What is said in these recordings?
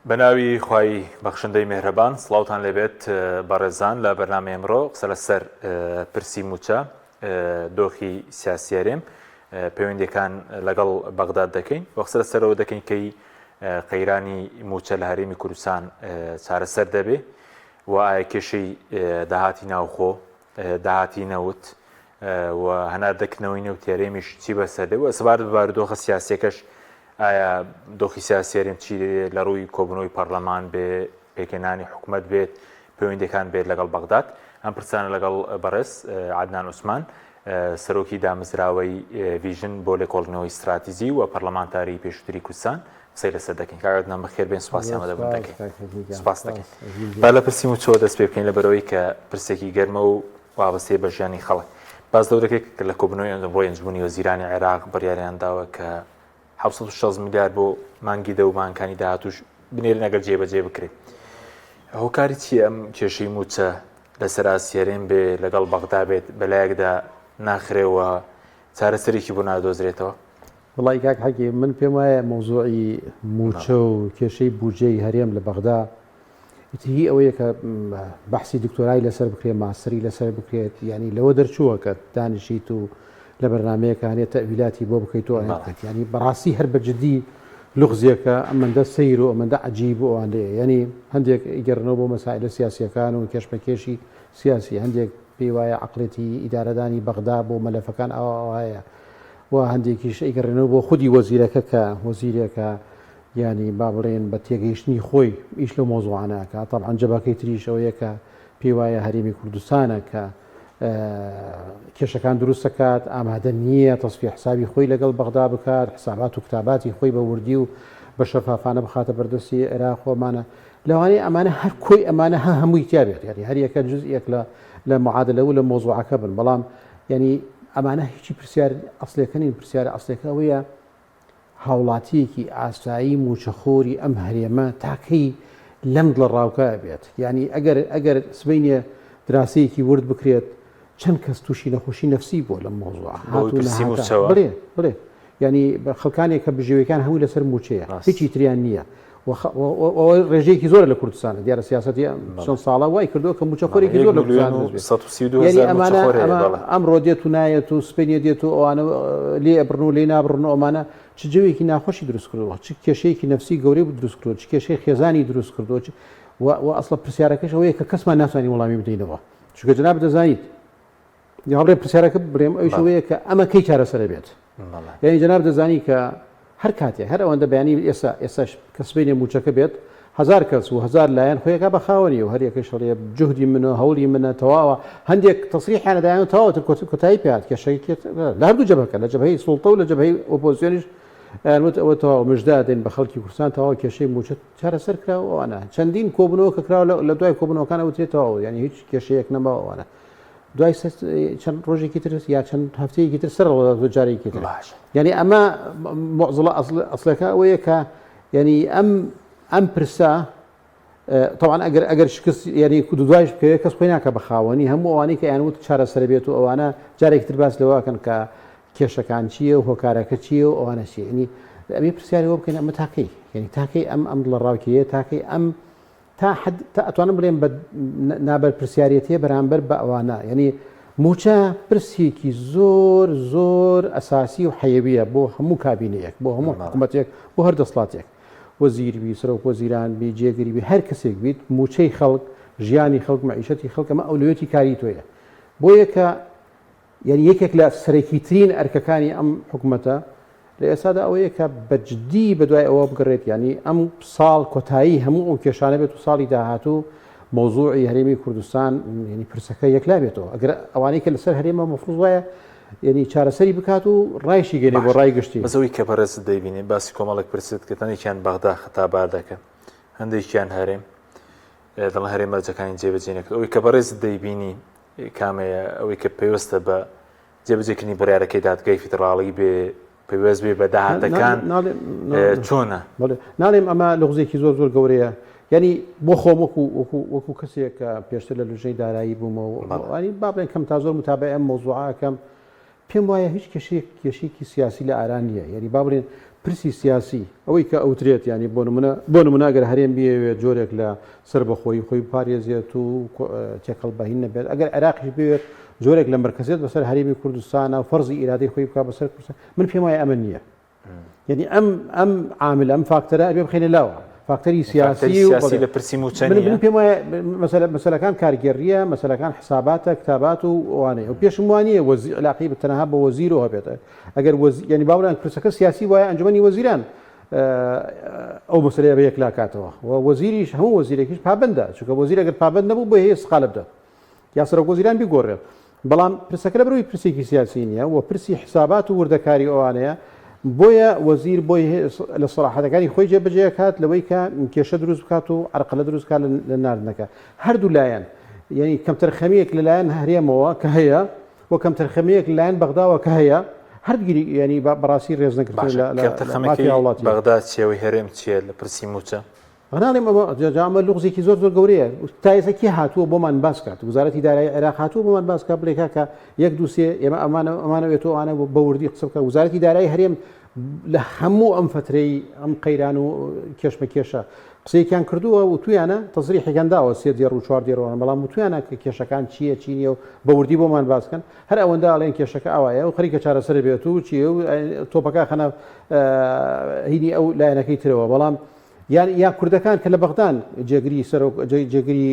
بەناوی خوای بەخشندەی مێهرەبان سڵاوتان لێبێت بەڕێزان لە بەرنامەی ئەمڕۆ قسە لەسەر پرسی موچە دۆخی سیاسیێرێم پەیوەندیەکان لەگەڵ بەغداد دەکەین و قسە لەسەرەوە دەکەین کەی قەیرانی موچە لە هەرێمی کوردستان چارەسەر دەبێ و ئایا کێشەی داهاتی ناوخۆ داهاتی نەوت و هەناردەکردنەوەی نەوتێرێمیش چی بەسەردێ و سەبارەت بە بارودۆخە سیاسیەکەش ئایا دۆخی سیاسیێرم چی لە ڕووی کۆبنەوەی پەرلەمان بێ پێکهێنانی حکوومەت بێت پەیوەندیەکان بێت لەگەڵ بەغداد ئەم پرسانە لەگەڵ بەڕێز عەدنان عوسمان سەرۆکی دامەزراوەی ڤیژن بۆ لێکۆڵینەوەی استراتیژی و پەرلەمانتاری پێشووتری کوردستان قسەی لەسەر دەکەین. کاکە بەخێربێن، سوپاسی ئەمەدەبوون دەکەین. سوپاس دەکەین. با لە پرسی موچەوە دەست پێ بکەین لەبەرەوەی کە پرسێکی گەرمە و وابەستەیە بە ژیانی خەڵک. باس لەو دەکەێت کە لە کۆبنەوەی بۆ ئەنجومەنی وەزیرانی عێراق بڕیاریان داوە کە 760 میلیارد بۆ مانگی دە و مانگەکانی داهاتووش بنێرن ئەگەر جێبەجێ بکرێت. هۆکاری چیە ئەم کێشەی موچە لەسەر ئاسیێرێن بێ لەگەڵ بەغدا بێت بەلایەکدا ناخرێەوە چارەسەرێکی بۆ نادۆزرێتەوە؟ وڵی کاک حەکی من پێم وایە مۆزوعی موچە و کێشەی بودجەی هەرێم لە بەغدا هی ئەوەیە کە بەحسی دکتۆرای لەسەر بکرێت، ماستری لەسەر بکرێت، ینی لەوە دەرچووە کە دانیشیت و لە بەرنمەیەکە هەنێت تەویلاتی بۆ بکەیتەوە ئەکەیت، ینی بەڕاستی هەر بەجددی لغزیەکە ئەمەندە سەیر و ئەمەندە عەجیب و ئەوانەیە، ینی هەندێک ئیگەڕنەوە بۆ مەسائلە سیاسیەکان و کێشمەکێشی سیاسی، هەندێک پێی وایە عەقڵێتی ئیدارەدانی بەغدا بۆ مەلەفەکان ئەوەیە و هەندێکیش ئیگەڕێنەوە بۆ خودی وەزیرەکە کە وەزیرێکە ینی با بڵێن بە تێگەیشتنی خۆی ئیش لە مۆزوعانەکە. تەبعاً جەبهەکەی تریش ئەوەیە کە پێی وایە هەرێمی کوردستانە کە کێشەکان دروست دەکات، ئامادە نییە تەصفیە حسابی خۆی لەگەڵ بەغدا بکات، حسابات و کتاباتی خۆی بە وردی و بە شەفافانە بخاتە بەردەستی عێراق خۆمانە. لەوانەیە ئەمانە هەر کۆی ئەمانە هەمووی تیابێت، یعنی هەر یەکە جزئێک لە معادلە و لە مۆزوعەکە بن، بەڵام ینی ئەمانە هیچی پرسیار ئەسڵەکەنین. پرسیارە ئەسڵەکە ئەوەیە هاوڵاتیەکی ئاسایی موچەخۆری ئەم هەرێمە تاکەی لەم دڵە ڕاوکە بێت. ینی ئەگەر سبەینێ دراسەیەکی ورد بکرێت چەند کەس تووشی نەخۆشی نەفسی بۆ لەم مۆزوع بڵێ ینی خەڵکانێک کە بژێوەکان هەمووی لەسەر موچەیە، هیچی تریان نییە. ڕێژەیەکی زۆر لە کوردستانە، دیارە سیاسەتی چەند ساڵە وای کردووە کە موچەخۆرێکی زۆر لە کوردستان ئەمڕۆ دێت و نایەت و سپێنێ دێت و ئەوانە لێ ئەبڕن و لێ نابڕن، ئەمانە چ جوێکی ناخۆشی دروست کردەوە، چ کێشەیەکی نەفسی گەورەی دروست کردەوە، چ کێشەی خێزانی دروست کردەوە و ئەسڵە پرسیارەکەش ئەوەیە کە کەسمان ناتوانانی وەڵامی بدەینەوە. چونکە جەناب دەزانیت هەڵێ پرسیارەکە بڵێم ئەوش ئەوەیە کە ئەمە کەی چارەسەر بێت. یعنی جەناب دەزانی کە هەر کاتێک هەر ئەوەندە بەیانی ئێستاش کە سبەینێ موچەکە بێت 1000 کەس و 1000 لایەن خۆیەکە بەخاوەنی و هەر یەکەش هەڵێ جوهدی منە هەوڵی منە تەواوە، هەندێک تەسریحیانە دایان تەواوە کۆتایی پێات کێشەی لە هەردوو جەبهەکە، لە جەبهەی سوڵتە و لە جەبهەی ئۆپۆزیسیۆنیش ئەوە تەواو مژدا دێن بە خەڵکی کوردستان تەواو کێشەی موچە چارەسەر کراوەوانە. چەندین کۆبنەوە کە کراوە لە دوای کۆبنەوەکانە وترێتەوە، ینی هیچ کێشەیەک نەماوەوانە. دوای چەند ڕۆژێکی تر یا چەند هەفتەیەکی تر سەر جارێکی تر. ینی ئەمە مۆزڵە ئەسڵەکە ئەوەیە کە ینی ئەم پرسە طبعاً ئەگەر شکست ینی دوایش بکەوێت کەس خۆی ناکە بەخاوەنی هەموو ئەوانەی کە یانوت چارەسەر بێت و ئەوانە جارێکی تر باس لەوەکەن کە کێشەکان چییە و هۆکارەکە چییە و ئەوانە چیە. ینی ئەمێ پرسیارەوە بکەین ئەمە تاکەی ینی تاکەی ئەم دڵە ڕاوکیە تاکەی ئەم تا ئەتوانم بڵێم بە نابەر پرسیارەتێ بەرامبەر بە ئەوانە. ینی موچە پرسێکی زۆر زۆر ئەساسی و حەیەویە بۆ هەموو کابینەیەک، بۆ هەموو حکوومەتێک، بۆ هەر دەسڵاتێک، وەزیربی سەرۆک وەزیران بی جێگیریبی هەر کەسێک بیت موچەی خەڵک، ژیانی خەڵک، مەعیشەتی خەڵک ئەمە ئەولوێتی کاری تۆیە. بۆیە کە یعنی یەکێک لە سەرەکیترین ئەرکەکانی ئەم حکوومەتە لە ئێستادا ئەوەیە کە بەجددی بەدوای ئەوە بگەڕێت، ینی ئەم ساڵ کۆتایی هەموو ئەو کێشانە بێت و ساڵی داهاتوو مۆزوعی هەرێمی کوردستان ینی پرسەکە یەکلا بێتەوە. ئەگەر ئەوانەی کە لەسەر هەرێمە مەفروض وایە ینی چارەسەری بکات و ڕایشی گەێنێ بۆ ڕای گشتی. بەزەوەی کە بەڕێز دەیبینێ باسی کۆمەڵێک پرسێت کە تەنێکیان بەغدا خەتابار دەکەن، هەندێکیان هەرێم دڵ هەرێم مەرجەکانی جێبەجێ نەکرد. ئەوەی کە بەڕێز دەیبینی کامەیە ئەوەی کە پێویستە بە جێبەجێکردنی بڕیارەکەی دادگای فیدراڵی بێ پێویست بێ بە داهاتەکان چۆنە؟ ناڵێم ئەمە لغزێکی زۆر زۆر گەورەیە. ینی بۆ خۆم وەکو کەسێک کە پێشتر لە لوژەی دارایی بوومەوە با بڵێن کەم تا زۆر متابع ئەم مۆزوعەکەم پێم وایە هیچ کێشەیەکی سیاسی لە ئاران نییە. یعنی با بڵێن پرسی سیاسی ئەوەی کە ئەوترێت ینی بۆ نمونە ئەگەر هەرێم بێوێت جۆرێک لە سەر بەخۆی خۆی پارێزیێت و تێکەڵ بەهین نەبێت ئەگەر عێراقیش بێت جۆرێک لە مرکزیت بەسەر هەرێمی کوردستانە و فەرزی ئیرادەی خۆی بکات بەسەر کوردستان من پێم وایە ئەمە نییە یعنی ئەم عامل ئەم فاکتەرە ئەبێ بخێنە لاوە فاکتەری سیاسی لە پرسی موچە نیە من پێم وایە مەسەلەکان کارگێڕیە مەسەلەکان حساباتە کتابات و ئەوانەیە و پێشم وانە علاقی بە تەنها بە وەزیر و هەبێتە ئەگەر ینی باوەڕان پرسەکە سیاسی وایە ئەنجومەنی وەزیران ئەو مەسەلەیە بە یەک لاکاتەوە و وەزیریش هەموو وەزیرێکیش پابندە چونکە وەزیر ئەگەر پابند نەبوو بۆ هەیە سقالە بدات یا سەرۆک وەزیران بیگۆڕێت بەڵام پرسەکە لە بەروی پرسێکی سیاسی نییە و پرسی حسابات و وردەکاری ئەوانەیە بۆیە وەزیر بۆی لە سەراحەتەکانی خۆی جێبەجێ کات لەوەی کە کێشە دروست بکات و عرقلە دروست کات لە ناردنەکە هەردوو لایەن یعنی کەم تەرخەمیەک لەلایەن هەرێمەوە کە هەیە و کەم تەرخەمیەک لایەن بەغداوە کە هەیە هەردگیری ینی بەڕاستی ڕێز نەکردن لە وڵاتی بەغدا چێوەی هەرێم چیە لە پرسی موچە غناڵێم ئەمە لغزێکی زۆر گەورەیە تایزەکی هاتووە بۆمان باس کات وزارەتی دارایی عێراق هاتووە بۆمان باس کات بڵێ کاکە یەک دووسێ ئێمە ئەمانەوێتەوە ئەوانە بە وردی قسە بکە وزارەتی دارایی هەرێم لە هەموو ئەم فترەی ئەم قەیران و کێشمەکێشە قسەیەکیان کردووە و تویانە تەزریحێکانداوە 3 دێڕ و 4 دێڕەوە بەڵام وتویانە کە کێشەکان چییە چینیە و بە وردی بۆمان باسکەن هەر ئەوەندە ئاڵێن کێشەکە ئەوایە و خەریکە چارەسەر بێت و چیە و تۆپەکە خەنە هینی ئەو لایەنەکەی ترەوە بەڵام یا کوردەکان کە لە بەغدان جێگری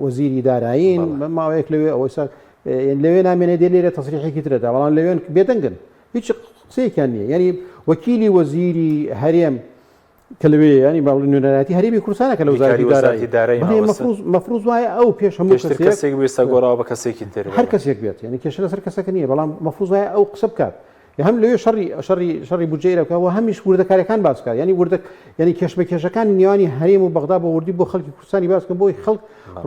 وەزیری دارایین ماوەیەک لەوێ ئەوە لەوێ نامێنێ دێ لێرە تەسریحێکی ترەدا بەڵام لەوێن بێدەنگن هیچ قسەیەکیان نییە ینی وەکیلی وەزیری هەرێم کە لەوێ ینی باڵی نوێنەراتی هەرێمی کوردستانە کە لە وزارەتی دارایی مەفروض وایە ئەو پێش هەموو کەسێک وێستا گۆڕاوە بە کەسێکی تر هەر کەسێک بێت ینی کێشە لەسەر کەسەکە نییە بەڵام مەفروض وایە ئەو قسە بکات هەم لەوێ شەڕی بودجەیە بکەوە هەمیش وردەکاریەکان باسکات ینی ینی کێشمەکێشەکان نیوانی هەرێم و بەغدا بە وردی بۆ خەڵکی کوردستانی باسکەن بۆی خەڵک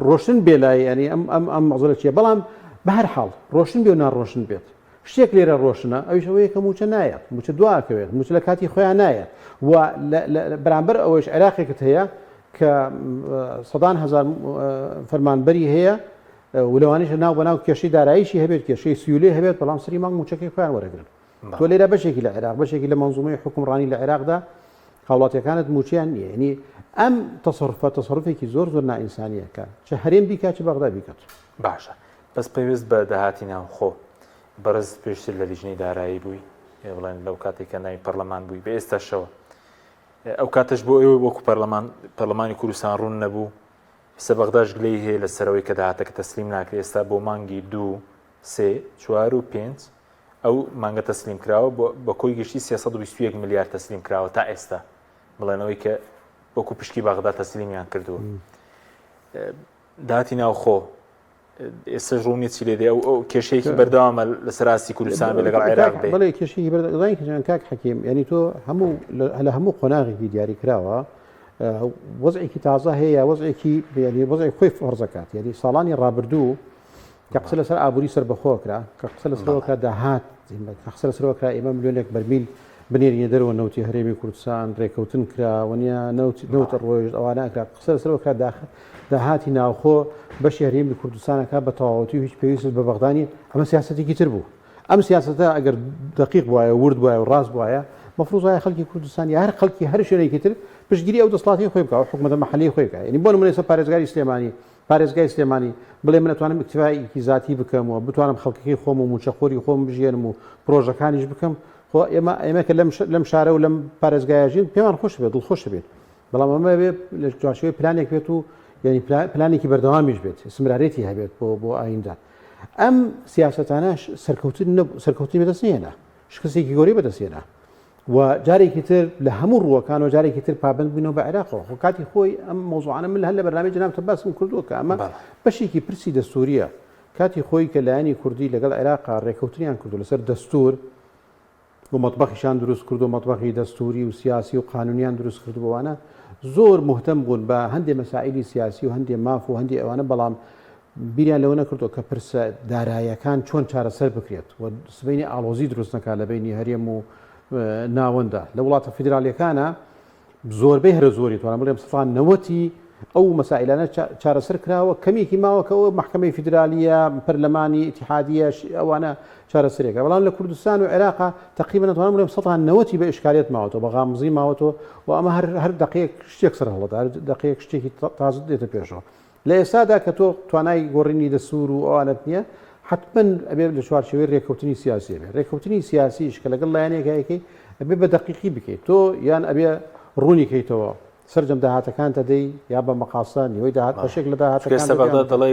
ڕۆشن بێ لای ینی ئەم مەزڵە چیە بەڵام بە هەر حاڵ ڕۆشن بێ و ناڕۆشن بێت شتێک لێرە ڕۆشنە ئەوش ئەوەیە کە موچە نایەت موچە دواکەوێت موچە لە کاتی خۆیان نایەت و بەرامبەر ئەوەش عێراقێکت هەیە کە سەدان هەزار فەرمانبەری هەیە و لەوانەیە ناو بەناو کێشەی داراییشی هەبێت کێشەی سیولێ هەبێت بەڵام سەری مانگ موچەکەی خۆیان وەرەگرن تۆ لێرە بەشێکی لە عێراق بەشێکی لە مەنزومەی حکومڕانی لە عێراقدا هاوڵاتیەکانت موچیان نییە ینی ئەم تەسەڕفێکی زۆر نائینسانیەکە چه هەرێم بیکات چه بەغدا بیکات باشە بەس پێویست بە داهاتی ناوخۆ بەرز پێشتر لە لیژنەی دارایی بووی بڵێن لەو کاتێککە ناوی پەرلەمان بووی بە ئێستاشەوە ئەو کاتەش بۆ ئێوە وەکو پەرلەمانی کوردستان ڕوون نەبوو ئێستا بەغداش گلەی هەیە لە سەرەوەی کە داهاتەکە تەسلیم ناکرێت ئێستا بۆ مانگی 2 3 4 و 5 ئەو مانگە تەسلیم کراوە بە کۆی گشتی 321 میلیارد تەسلیم کراوە تا ئێستا بڵێنەوەی کە وەکو پشکی بەغدا تەسلیمیان کردووە داهاتی ناوخۆ ئێستا ڕوونی چی لێدێ ئەو کێشەیەکی بەردەوامە لە سەراسی کوردستان بێ لەگەڵ عێراق بێ بەڵێ کێشەی بەردەوام کەجان کاک حەکیم ینی تۆ لە هەموو قۆناغێکی دیاری کراوە وەزعێکی تازە هەیە وەزعێکی وەزعی خۆی فەرزەکات یعنی ساڵانی ڕابردوو کە قسە لەسەر ئابووری سەربەخۆ کرا کە قسە لەسەرەوەکە داهات قسە لەسەرەوەکە ئێمە ملیۆنێک بەرمیل بنێرینە دەرەوە نەوتی هەرێمی کوردستان ڕێکەوتن کرا وەنیا نەوتە ڕۆژ ئەوانە ئەکرا قسە لەسەرەوەکە داهاتی ناوخۆ بەشی هەرێمی کوردستانەکە بە تەواوەتی هیچ پێویست بە بەغدانی ئەمە سیاسەتێکی تر بوو ئەم سیاسەتە ئەگەر دقیق بواە ورد وایە و ڕاست بواە مەفروض وایە خەڵکی کوردستانی هەر خەڵکی هەر شوێنێکی تر پشتگیری ئەو دەسڵاتی خۆی بکە و حکومەتە مەحەللی خۆی بکە ینی بۆ نمونە ئێستا پارێزگای سلێمانی بڵێ من ئەتوانم ئیکتیفایەکی ذاتی بکەمەوە بتوانم خەڵکەکەی خۆم و موچەخۆری خۆم بژێنم و پرۆژەکانیش بکەم خۆ ئێمە کە لەم شارە و لەم پارێزگایژین پێمان خۆش بێت دڵخۆش بێت بەڵام ئەمە بێت لە جواشەوەی پلانێک بێت و ینی پلانێکی بەردەوامیش بێت سمرارێتی هەبێت بۆ ئایندا ئەم سیاسەتانەش سەرکەوتنی بەدەستێنە شکستێکی گەورەی بەدەستێنە و جارێکی تر لە هەموو ڕووەکان و جارێکی تر پابند بووینەوە بە عێراقەوە خۆ کاتی خۆی ئەم مۆزوعانە من هەر لە بەرنامەی جەنابتە باسم کردووە کە ئەمە بەشێکی پرسی دەستوریە کاتی خۆی کە لایەنی کوردی لەگەڵ عێراقا ڕێکەوتنیان کردو لەسەر دەستور و مەطبەخیشان دروست کردو مەطبەخی دەستوری و سیاسی و قانونیان دروست کردو بەوانە زۆر مهتەم بوون بە هەندێک مەسائلی سیاسی و هەندێک ماف و هەندێک ئەوانە بەڵام بیریان لەوە نەکردو کە پرسە داراییەکان چۆن چارەسەر بکرێت و سبەینی ئاڵۆزی دروست نەکات لە بینی هەرێم و ناوەندە لە وڵاتە فیدرالیەکانە زۆربەی هەرە زۆری توانم بڵێم 90 ئەو مەسائلانە چارەسەر کراوە کەمێکی ماوەکەەوە محکمەی فیدرالیە پەرلەمانی اتحادیە ئەوانە چارەسەرێکە بەڵام لە کوردستان و عێراقا تقریبا نتوانم بڵێم 90 بە ئشکالێت ماوەتەوە بە غامزی ماوەتەوە و ئەمە هەر دقەیەک شتێک سەر هەڵەدا دقەیەک شتێکی تازە دێتە پێشەوە لە ئێستادا کە تۆ توانای گۆڕینی دەسوور و ئەوانت نییە حتما ئەبێ لە چوارچێوەی ڕێککەوتنی سیاسی بێ ڕێککەوتنی سیاسیش کە لەگەڵ لایەنێکایەکەی ئەبێ بە دقیقی بکەیت تۆ یان ئەبێ ڕوونی کەیتەوە سەررجەم داهاتەکانتە دەی یا بە مەقاسە نیوەی داهات بەشێک لە داهاتەکەستا بەغدا دەڵێ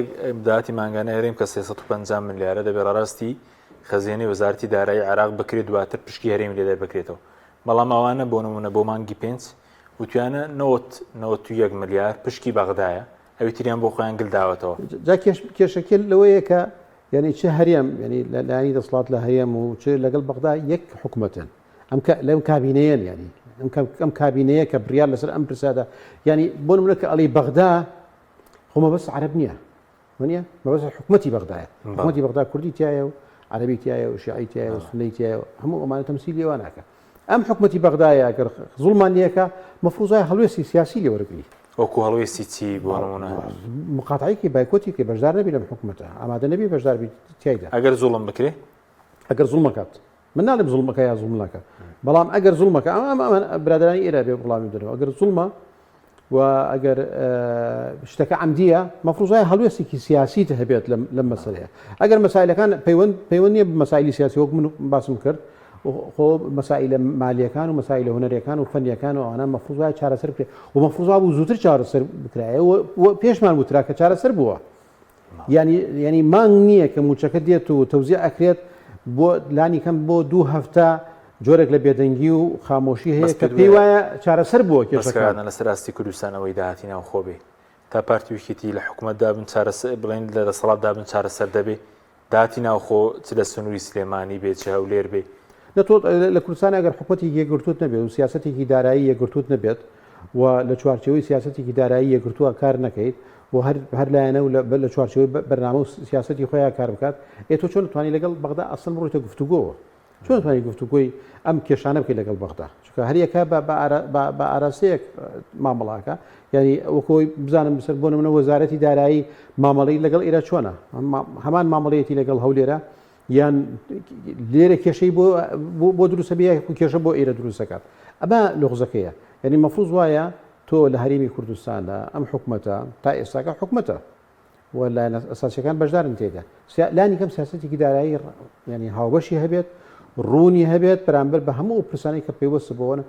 داهاتی مانگانە هەرێم کە 350 ملیارە دەبێت ڕاستی خەزیێنی وەزارەتی دارایی عێراق بکرێت دواتر پشکی هەرێم لێدە بکرێتەوە بەڵام ئەوانە بۆ نمونە بۆ مانگی 5 وتوانە 91 ملیار پشکی بەغدایە ئەوی تریان بۆ خۆیان گلداوەتەوە جا کێشەکە لەوەیە کە یعنی چه هەرێم ینی لەلایانی دەسڵات لە هەرێم و چ لەگەڵ بەغدا یەک حکوومەتن لەم کابینەیەن ینی ئەم کابینەیە کە بریار لەسەر ئەم پرسادا ینی بۆ نمونە کە ئەڵی بەغدا خۆمە بەس عەرەب نییە وانە مەبەس حکوومەتی بەغدایە حکوومەتی بەغدا کوردی تایە و عەرەبی تایە و شیعی تایە و سوننی تایە هەموو ئەمانە تەمسیلی ئەوە ناکە ئەم حکوومەتی بەغدایە ئەگەر زوڵمان نییەکە مەفروضای هەڵوێستی سیاسی لێ وەرگری وەکو هەڵوێستی چی بۆ نمونە مقاتعەیەکی بایکۆتێکی بەشدار نەبی لەم حکوومەتە ئامادە نەبی بەشدار بی تایدا ئەگەر زوڵم بکرێ ئەگەر زوڵمەکات من ناڵێم زوڵمەکە یا زوڵم ناکە بەڵام ئەگەر زوڵمەکە ئەمە برادرانی ئێرە بێ وڵامی دەرەوە ئەگەر زوڵمە و ئەگەر شتەکە عەمدیە مەفروضای هەڵوێستێکی سیاسیت هەبێت لەم مەسەلەیە ئەگەر مەسائلەکان پەیوەند نییە بمەسائلی سیاسی وەک من باسم کرد خۆ مەسائلە مالیەکان و مەسائلە هونەریەکان و فەنیەکان و ئەوانە مەفروضای چارەسەر بکرێت و مەفروضا بوو زووتر چارەسەر بکرایە و پێشمان وترا کە چارەسەر بووە ینی مانگ نییە کە موچەکە دێت و تەوزیع ئەکرێت بۆ لانی کەم بۆ 2 هەفتە جۆرێک لە بێدەنگی و خامۆشی هەیە کە پێی وایە چارەسەر بووە کێشەکان لەسەر ئاستی کوردستانەوەی داهاتی ناو خۆبێ تا پارتیویکێتی لە حکوومەتدا بن چارەسەر بڵێن لە دەسەڵاتدا بن چارەسەر دەبێ داهاتی ناوخۆ چ لە سنووری سلێمانی بێت چ هەولێر بێ لە کوردستان ئەگەر حکوومەتی یەکگرتووت نەبێت و سیاسەتێکی دارایی یەکگرتووت نەبێت و لە چوارچەوەی سیاسەتێکی دارایی یەکگرتووە کار نەکەیت و هەر لایەنە و لە چوارچەوەی بەرنامە و سیاسەتی خۆیان کار بکات تۆ چۆن توانی لەگەڵ بەغدا ئەسڵ بڕۆیتە گفتوگۆوە چۆن توانی گفتوگۆی ئەم کێشانە بکەیت لەگەڵ بەغدا چونکە هەر یەکە بە ئاراستەیەک مامەڵاکە یعنی وەکۆی بزانم بسەر بۆ نمونە وەزارەتی دارایی مامەڵەی لەگەڵ ئێرە چۆنە هەمان مامەڵەیەتی لەگەڵ هەولێرە یان لێرە کێشەی بۆ دروستە بێ کێشە بۆ ئێرە دروستەکات ئەمە لغزەکەیە یعنی مەفروض وایە تۆ لە هەرێمی کوردستاندا ئەم حکوومەتە تا ئێستاکە حکوومەتە و لایەنە ئەساسیەکان بەشدارن تێدا لانی کەم سیاسەتێکی دارایی ینی هاوبەشی هەبێت ڕوونی هەبێت بەرامبەر بە هەموو پرسانەی کە پێوەستە بۆەوە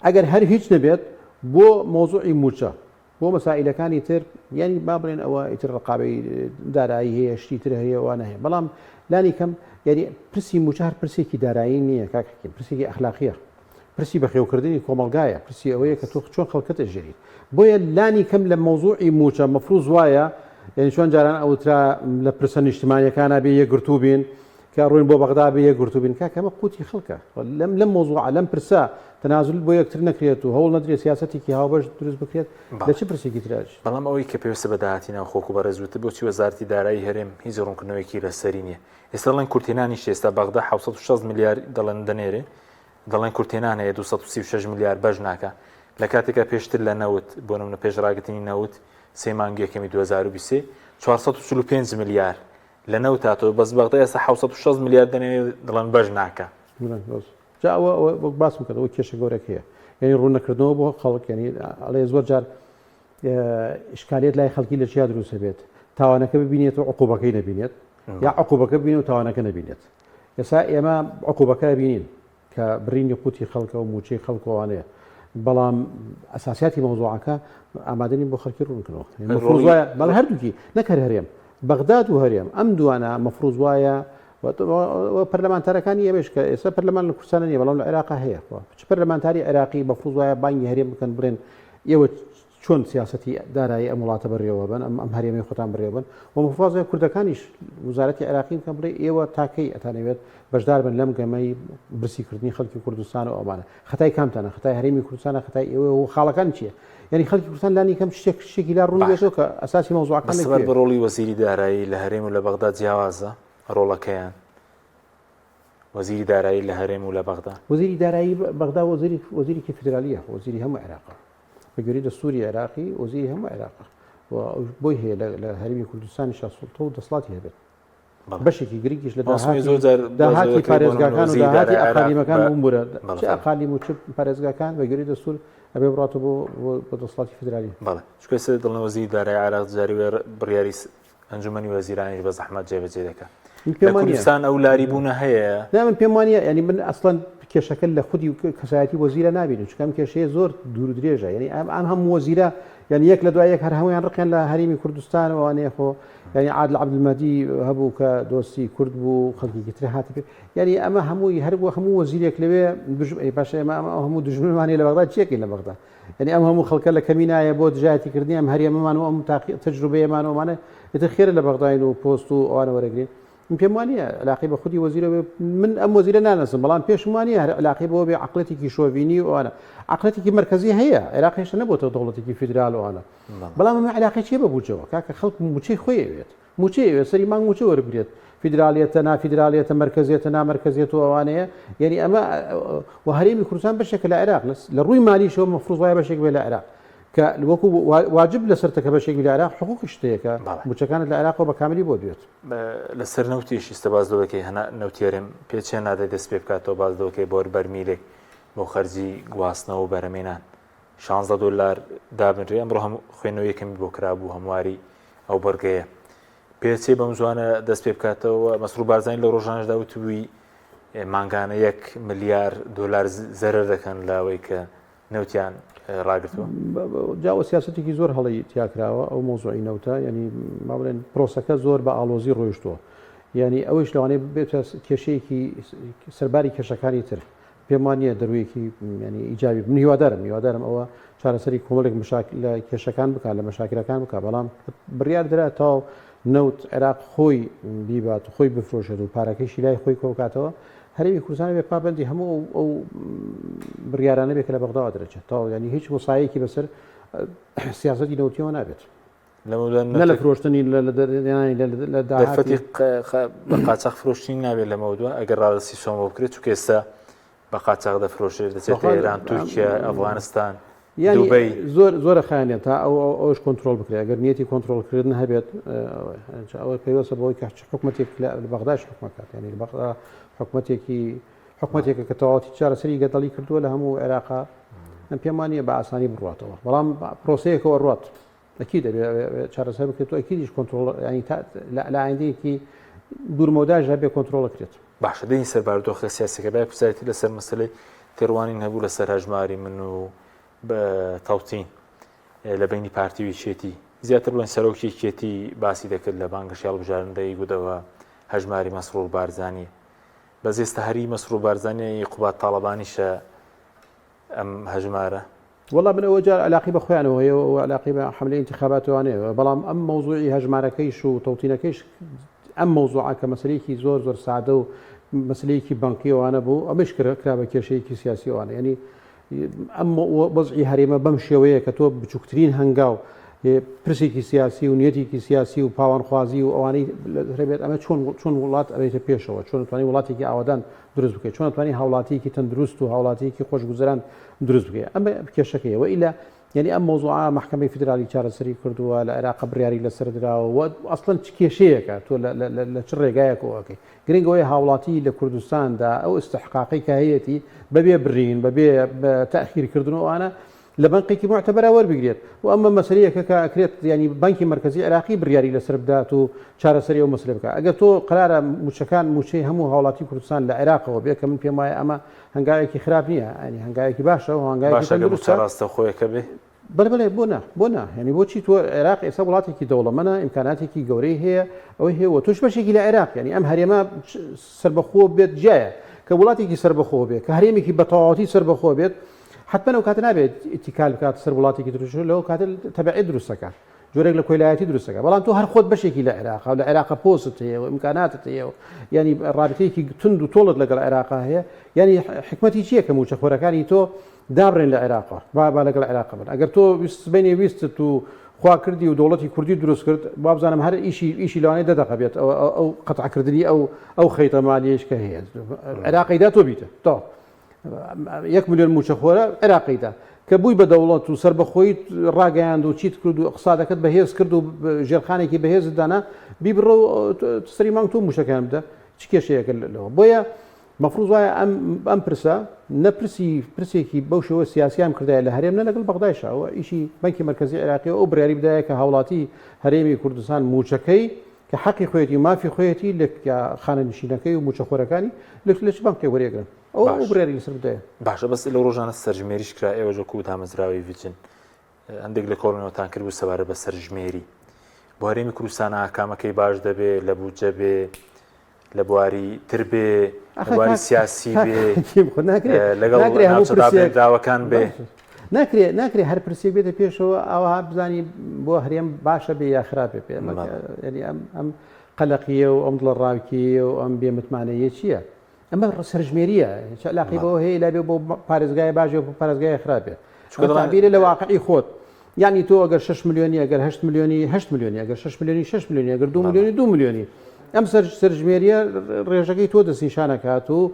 ئەگەر هەر هیچ نەبێت بۆ مۆزوعی موچە بۆ مەسائلەکانی تر ینی با بڵێن ئەوە ئیتر ڕقابەی دارایی هەیە شتی تر هەیە وانە هەیە بەڵام لانی کەم یعنی پرسی موچە هەر پرسێکی دارایی نییە کاکەکەین پرسێکی ئەخلاقیە پرسی بەخێوکردنی کۆمەلگایە پرسی ئەوەیە کە تۆ چۆن خەڵکەت ئەژێریت بۆیە لانی کەم لە مۆزوعی موچە مەفروض وایە یعنی چۆن جاران ئەوترا لە پرسە نیشتمانیەکانە بێ یەکگرتوو بین کە ڕووین بۆ بەغدا بێ یەکگرتوو بین کاکەمە قوتی خەڵکە لەم مۆزوع لەم پرسە تەنازل بۆ یەکتر نەکرێت و هەوڵ نەدرێت سیاسەتێکی هاوبەش دروست بکرێت لە چ پرسێکی تراش بەڵام ئەوەی کە پێویستە بە داهاتی ناوخۆک و بەڕێزوتر بۆچی وەزارەتی دارایی هەرێم هیچ ڕوونکردنەوەیەکی لەسەری نییە ئێستا دەڵێن کورتێنانی ئێستا بەغدا 760 میلیارد دەڵێن دەنێرێ دەڵێن کورتێنان هەیە 236 میلیارد بەش ناکە لە کاتێکە پێشتر لە نەوت بۆ نمونە پێشڕاگرتنی نەوت سێ مانگی یەکەمی 2023 445 میلیارد لە نەوتاتەوە بەس بەغدا ئێستا 760 میلیارد دەنێرێ دەڵێن بەش ناکە جا ئەوە باسم کردەوە کێشە گەورەکەیە یعنی ڕوونەکردنەوە بۆ خەڵک ینی ئەڵێ زۆر جار ئشکالێت لای خەڵکی لە چیا دروستە بێت تاوانەکە ببینێت و عقوبەکەی نەبینێت یا عقوبەکە ببینێت و تاوانەکە نەبینێت ئێستا ئێمە عقوبەکە بینین کە برینی قوتی خەڵکە و موچەی خەڵکەوانەیە بەڵام ئەساسیاتی مەوزوعەکە ئامادەنی بۆ خەڵکی ڕوونکردنەوە مەفروض وایە بەڵام هەردووکی نەکەر هەرێم بەغداد و هەرێم ئەم دوانە مەفروض وایە پەرلەمانتارەکانی ئێمەش کە ئێستا پەرلەمان لە کوردستان نیە بەڵام لە عێراقا هەیە چ پەرلەمانتاری عێراقی مەفروض وایە بانگی هەرێم بکەن بڵێن ئێوە چۆن سیاسەتی دارایی ئەم وڵاتە بڕێوە بن ئەم هەرێمی خۆتان بڕێوە بن و مفازای کوردەکانیش وزارەتی عێراقی بکەن بڵێ ئێوە تاکەی ئەتانەوێت بەشدار بن لەم گەمەی برسیکردنی خەڵکی کوردستان و ئەوانە خەتای کامتانە خەتای هەرێمی کوردستانە خەتای ئێوە و خاڵەکان چییە یعنی خەڵکی کوردستان لانی کەم شتێکی لا ڕوون بێتەوە کە ئەساسی مەوزوعەکان بەسەر بە ڕۆڵی وەزیری دارایی لە هەرێم و لە بەغدا جیاوازە ڕۆڵەکەیان وەزیری دارایی لە هەرێم و لە بەغدا وەزیری دارایی بەغدا وەزیری فدرالیە وەزیری هەموو عێراق بەگوێرەی دەستوری عێراقی وەزیری هەموو عێراقە بۆی هەیە لە هەرێمی کوردستانی سەڵتە و دەسڵاتی هەبێت بەشێکی گرنگیش لە داهاتی پارێزگاکان و داهاتی ئەقالیمەکان بمبورە چ ئەقالیم و چ پارێزگاکان بەگوێرەی دەستور ئەبێ بڕاتە بۆ دەسڵاتی فدرالی بەڵێ چکەسە دڵنەوەزی دارای عێراق جاری بڕیاری ئەنجومەنی وەزیرانیش بە زەحمەت جێبەجێ دەکات لە کوردستان ئەو لاری بوونە هەیە من پێم وانە ینی من ئەسڵەن کێشەکە لە خودی کەسایەتی وەزیرە نابینم چکەم کێشەیە زۆر دوور و درێژە ینی ئەم هەموو وەزیرە ینی یەک لە دوای یەک هەر هەمویان ڕقیان لە هەرێمی کوردستان وانەیە خۆ ینی عادل عەبدولمەجید هەبوو کە دۆستی کورد بوو خەڵکی تر هاتی کرد ینی ئەمە هەمووی هەر هەموو وەزیرێک لەوێ باشە ئێمە هەموو دژمنمانێ لە بەغداد چیەکەین لە بەغداد ینی ئەم هەموو خەڵکە لە کەمینایە بۆ دژایەتیکردنی ئەم هەرێمەمان و ئەم تەجروبەیەمانەوەمانە ئێتر خێرە لە بەغداین و پۆست و ئەوانە وەرەگرین پێم وانە علاقی بە خودی وەزیرەوە من ئەم وەزیرە نانەسم بەڵام پێشم وانە علاقی بەوە بێ عقلەتێکی شۆڤینی وانە عقلەتێکی مرکزی هەیە عێراقیش نەبووتە دەوڵەتێکی فیدرال وانە بەڵام ئەمە علاقی چیە بەبووچەوە کاکە خەڵک موچەی خۆیەوێت موچەیەوێت سەری مانگ موچە وەربگرێت فیدرالیەتە نافیدرالیەتە مرکزیەتە نامرکزیێت و ئەوانەیە یعنی ئەمە هەرێمی کوردستان بەشێک لە عێراق لە ڕووی مالیشەوە مەفروض وایە بەشێک بێ لە عێراق کە وەکو واجب لەسەر تەکە بەشێک لە عێراق حقوقی شتەیەکە موچەکانت لە عێراقەوە بە کاملی بۆ دوێت لەسەر نەوتیشی باز دەوەکەی هەنا نەوتێرم پێچێ نادە دەست پێ بکاتەوە باز دەوەکەی بۆ بەرمیلێک بۆ خەرجی گواستنەوە و بەرەمێنان $16 دابنرێ ئەمڕۆ هەموو خوێنەوە یەکەمی بۆ کرابوو هەمواری ئەو بەرگەیە پێچێ بەم زوانە دەست پێ بکاتەوە مەسروور بارزانانی لە ڕۆژانەشدا وتبووی مانگانە $1 ملیار زەرەر دەکەن لاوەی کە نەوتیان ڕاگرتووە جاوە سیاسەتێکی زۆر هەڵی تیاکراوە ئەو مۆزوعی نەوتە ینی ما بڵێن پرۆسەکە زۆر بە ئاڵۆزی ڕۆیشتووە ینی ئەوەش لەوانەیە بێتە کێشەیەکی سەرباری کێشەکانی تر پێم وانە دەرویەکی ینی ئیجابی من هیوادارم ئەوە چارەسەری کۆمەڵێک لە کێشەکان بکات لە مەشاکلەکان بکات بەڵام بڕیار درا تا نەوت عێراق خۆی بیبات خۆی بفرۆشێت و پارەکەیشی لای خۆی کۆکاتەوە هەرێمی کوردستان بێ پابندی هەموو ئەو بڕیارانە بێت کە لە بەغداوە دەرەچێت تا ینی هیچ وەسایەکی بەسەر سیاسەتی نەوتیەوە نابێت نە لە فرۆشتنی لە دەرفەتی بە قاچاق فرۆشتنی نابێت لەمەوە دووە ئەگەر ڕادستی سۆمە بکرێت چونکە ئێستا بە قاچاق دەفرۆشێت دەچێتە ئێران تورکیا ئەفغانستان دوبەی زۆرە خیانێت تا ئەوش کۆنتترۆل بکرێت ئەگەر نیەتی کۆنتترۆلکردن هەبێت ئەوە پێوەستە بەوەی کە حکوومەتێک لە بەغداش حکومەکات ینی لە بەغدا حکوومەتێکە کە تەواوەتی چارەسەری گەدەڵی کردووە لە هەموو عێراقا پێم وانە بە ئاسانی بڕاتەوە بەڵام پرۆسەیەکەوە ڕات ئەکی دەبێت چارەسەر بکرێتەوە ئەکیدیش کۆنتترۆل ینی لە ئایندەیەکی دوورمەوداژ هەبێ کۆنتترۆل دەکرێت باشە دەین سەربارودۆخە سیاسەکە بای پرسیارەتی لەسەر مەسەلەی تێڕوانین هەبوو لەسەر هەژماری من و بە تاوتین لە بینی پارتی ویچێتی زیاتر بڵێن سەرۆکی کێتی باسی دەکرد لە بانگەشی هەڵبژارندەی گوتەوە هەژماری مەسرور بارزانیە بەس ئێستا هەری مەسرور بارزانانی قوبات تاڵەبانیشە ئەم هەژمارە والله من ئەوە جار علاقی بە خۆیانەوە هەیە و علاقی بە حملەی انتخاباتوانەیە بەڵام ئەم مەوزوعی هەژمارەکەیش و تەوتینەکەیش ئەم مەوزوعە کە مەسلەیەکی زۆر سادە و مەسلەیەکی بانکیەوانە بوو ئەمەش کرا بە کێشەیەکی سیاسیوانە ینی ئەم وەزعی هەرێمە بەم شێوەیە کە تۆ بچووکترین هەنگاو پرسێکی سیاسی و نیەتێکی سیاسی و پاوانخوازی و ئەوانەی هەبێت ئەمە چۆن وڵات ئەبێتە پێشەوە چۆن توانی وڵاتێکی ئاوادان دروست بکەیت چۆن توانی هاوڵاتیەکی تەندروست و هاوڵاتیەکی خۆشگوزەران دروست بکەیت ئەمە کێشەکەیەوە ئیلا یعنی ئەم مۆزوعە محکمەی فیدرالی چارەسەری کردووە لە عێراق بڕیاری لەسەر درراوە ئەسڵەن چ کێشەیەکە تۆ لە چ ڕێگایەکەوەکەی گرنگەوەی هاوڵاتی لە کوردستاندا ئەو استحقاقی کە هەیەی بەبێ برین بەبێ تاخیرکردنەوەوانە لە بنقێکی معتەبەرە وەربگرێت و ئەمە مەسلەیەکە کە ئەکرێت ینی بانکی مرکزی عێراقی بڕیاری لەسەر بدات و چارەسەری ئەو مەسلە بکات ئەگەر تۆ قرارە موچەکان موچەی هەموو هاوڵاتی کوردستان لە عێراقەوە بێ کە من پێم وایە ئەمە هەنگاوێکی خراپ نییە ینی هەنگاوێکی باشە و هەنگاوێکی ڕاستە خۆیەکە بێ بەڵێ بۆ نە ینی بۆچی تۆ عێراق ئێستا وڵاتێکی دەوڵەمەنە ئیمکاناتێکی گەورەی هەیە ئەوەی هەیە توش بەشێکی لە عێراق ینی ئەم هەرێمە سربەخۆ بێت جایە کە وڵاتێکی سربەخۆ بێت کە هەرێمێکی بەتەواوەتی سربەخۆ بێت حتما ئەو کاتە نابێت ئیتیکال بکات سەر وڵاتێکی دروست لەو کاتە تەبعی دروستەکە جۆرێک لە کۆیلایەتی دروستەکە بەڵام تۆ هەر خۆت بەشێکی لە عێراق و لە عێراق پۆست هەیە و ئیمکاناتت هەیە و ینی ڕابطەیەکی تند و تۆڵت لەگەڵ عێراق هەیە ینی حکمەتی چییە کە موچەخۆرەکانی تۆ دابڕێن لە عێراقەوە با لەگەڵ عێراق بن ئەگەر تۆ بینێ ویستت و خوا کردی و دەوڵەتی کوردی دروست کرد با بزانم هەر ئیشی لەوانەیە دەدەقە بێت ئەو قەتعکردنی ئەو خەیتە مالیەش کە هەیە عێراقیدا تۆ بیتە تۆ 1 ملیۆن موچەخۆرە عێراقیدا کە بووی بە دەوڵەت و سەر بەخۆی ڕاگەیاند و چیت کرد و اقتصادەکەت بەهێز کرد و ژێرخانێکی بەهێزدانا بیبڕۆ سەری مانگ تۆ موشەکان بدە چ کێشەیەکە لەوە بۆیە مەفروض وایە ئەم پرسە پرسێکی بەو شێوە سیاسیان کردایە لە هەرێم نە لەگەڵ بەغدایشەوە ئیشی بەنکی مرکزی عێراقی ئەو بڕیاری بدایە کە هاوڵاتی هەرێمی کوردستان موچەکەی کە حەقی خۆیەتی مافی خۆیەتی لە خانە نشینەکەی و موچەخۆرەکانی لە چ بانکی وەرێگرن ئەو بڕیاری لەسەر بدایە باشە بەس لە ڕۆژانە سەرژمێریش کرا ئێوە ژە کووت هامەزراوی ویچن هەندێک لە کۆڵنەوەتان کرد بوو سەبارە بە سەرژمێری بۆ هەرێمی کوردستانە ئاکامەکەی باش دەبێ لە بودجە بێ لە بواری تر بێ لە بواری سیاسی بێ لەگەڵ ناوچەداوەکان بێ ناکرێت هەر پرسێک بێتە پێشەوە ئەوها بزانی بۆ هەرێم باشە بێ یا خراپێ پێ ئەم قەلەقیە و ئەم دڵە ڕاوکیە و ئەم بێمتمانەیە چییە؟ ئەمە سەرژمێریە علاقی بەوە هەیە لا بێ بۆ پارێزگای باشێ بۆ پارێزگای خراپێ تعبیرە لە واقعی خۆت یعنی تۆ ئەگەر 6 ملیۆنی ئەگەر 8 ملیۆنی 8 ملیۆنی ئەگەر 6 ملیۆنی 6 ملیۆنی ئەگەر 2 ملیۆنی 2 ملیۆنی ئەم سەرژمێریە ڕێژەکەی تۆ دەستنیشانەکات و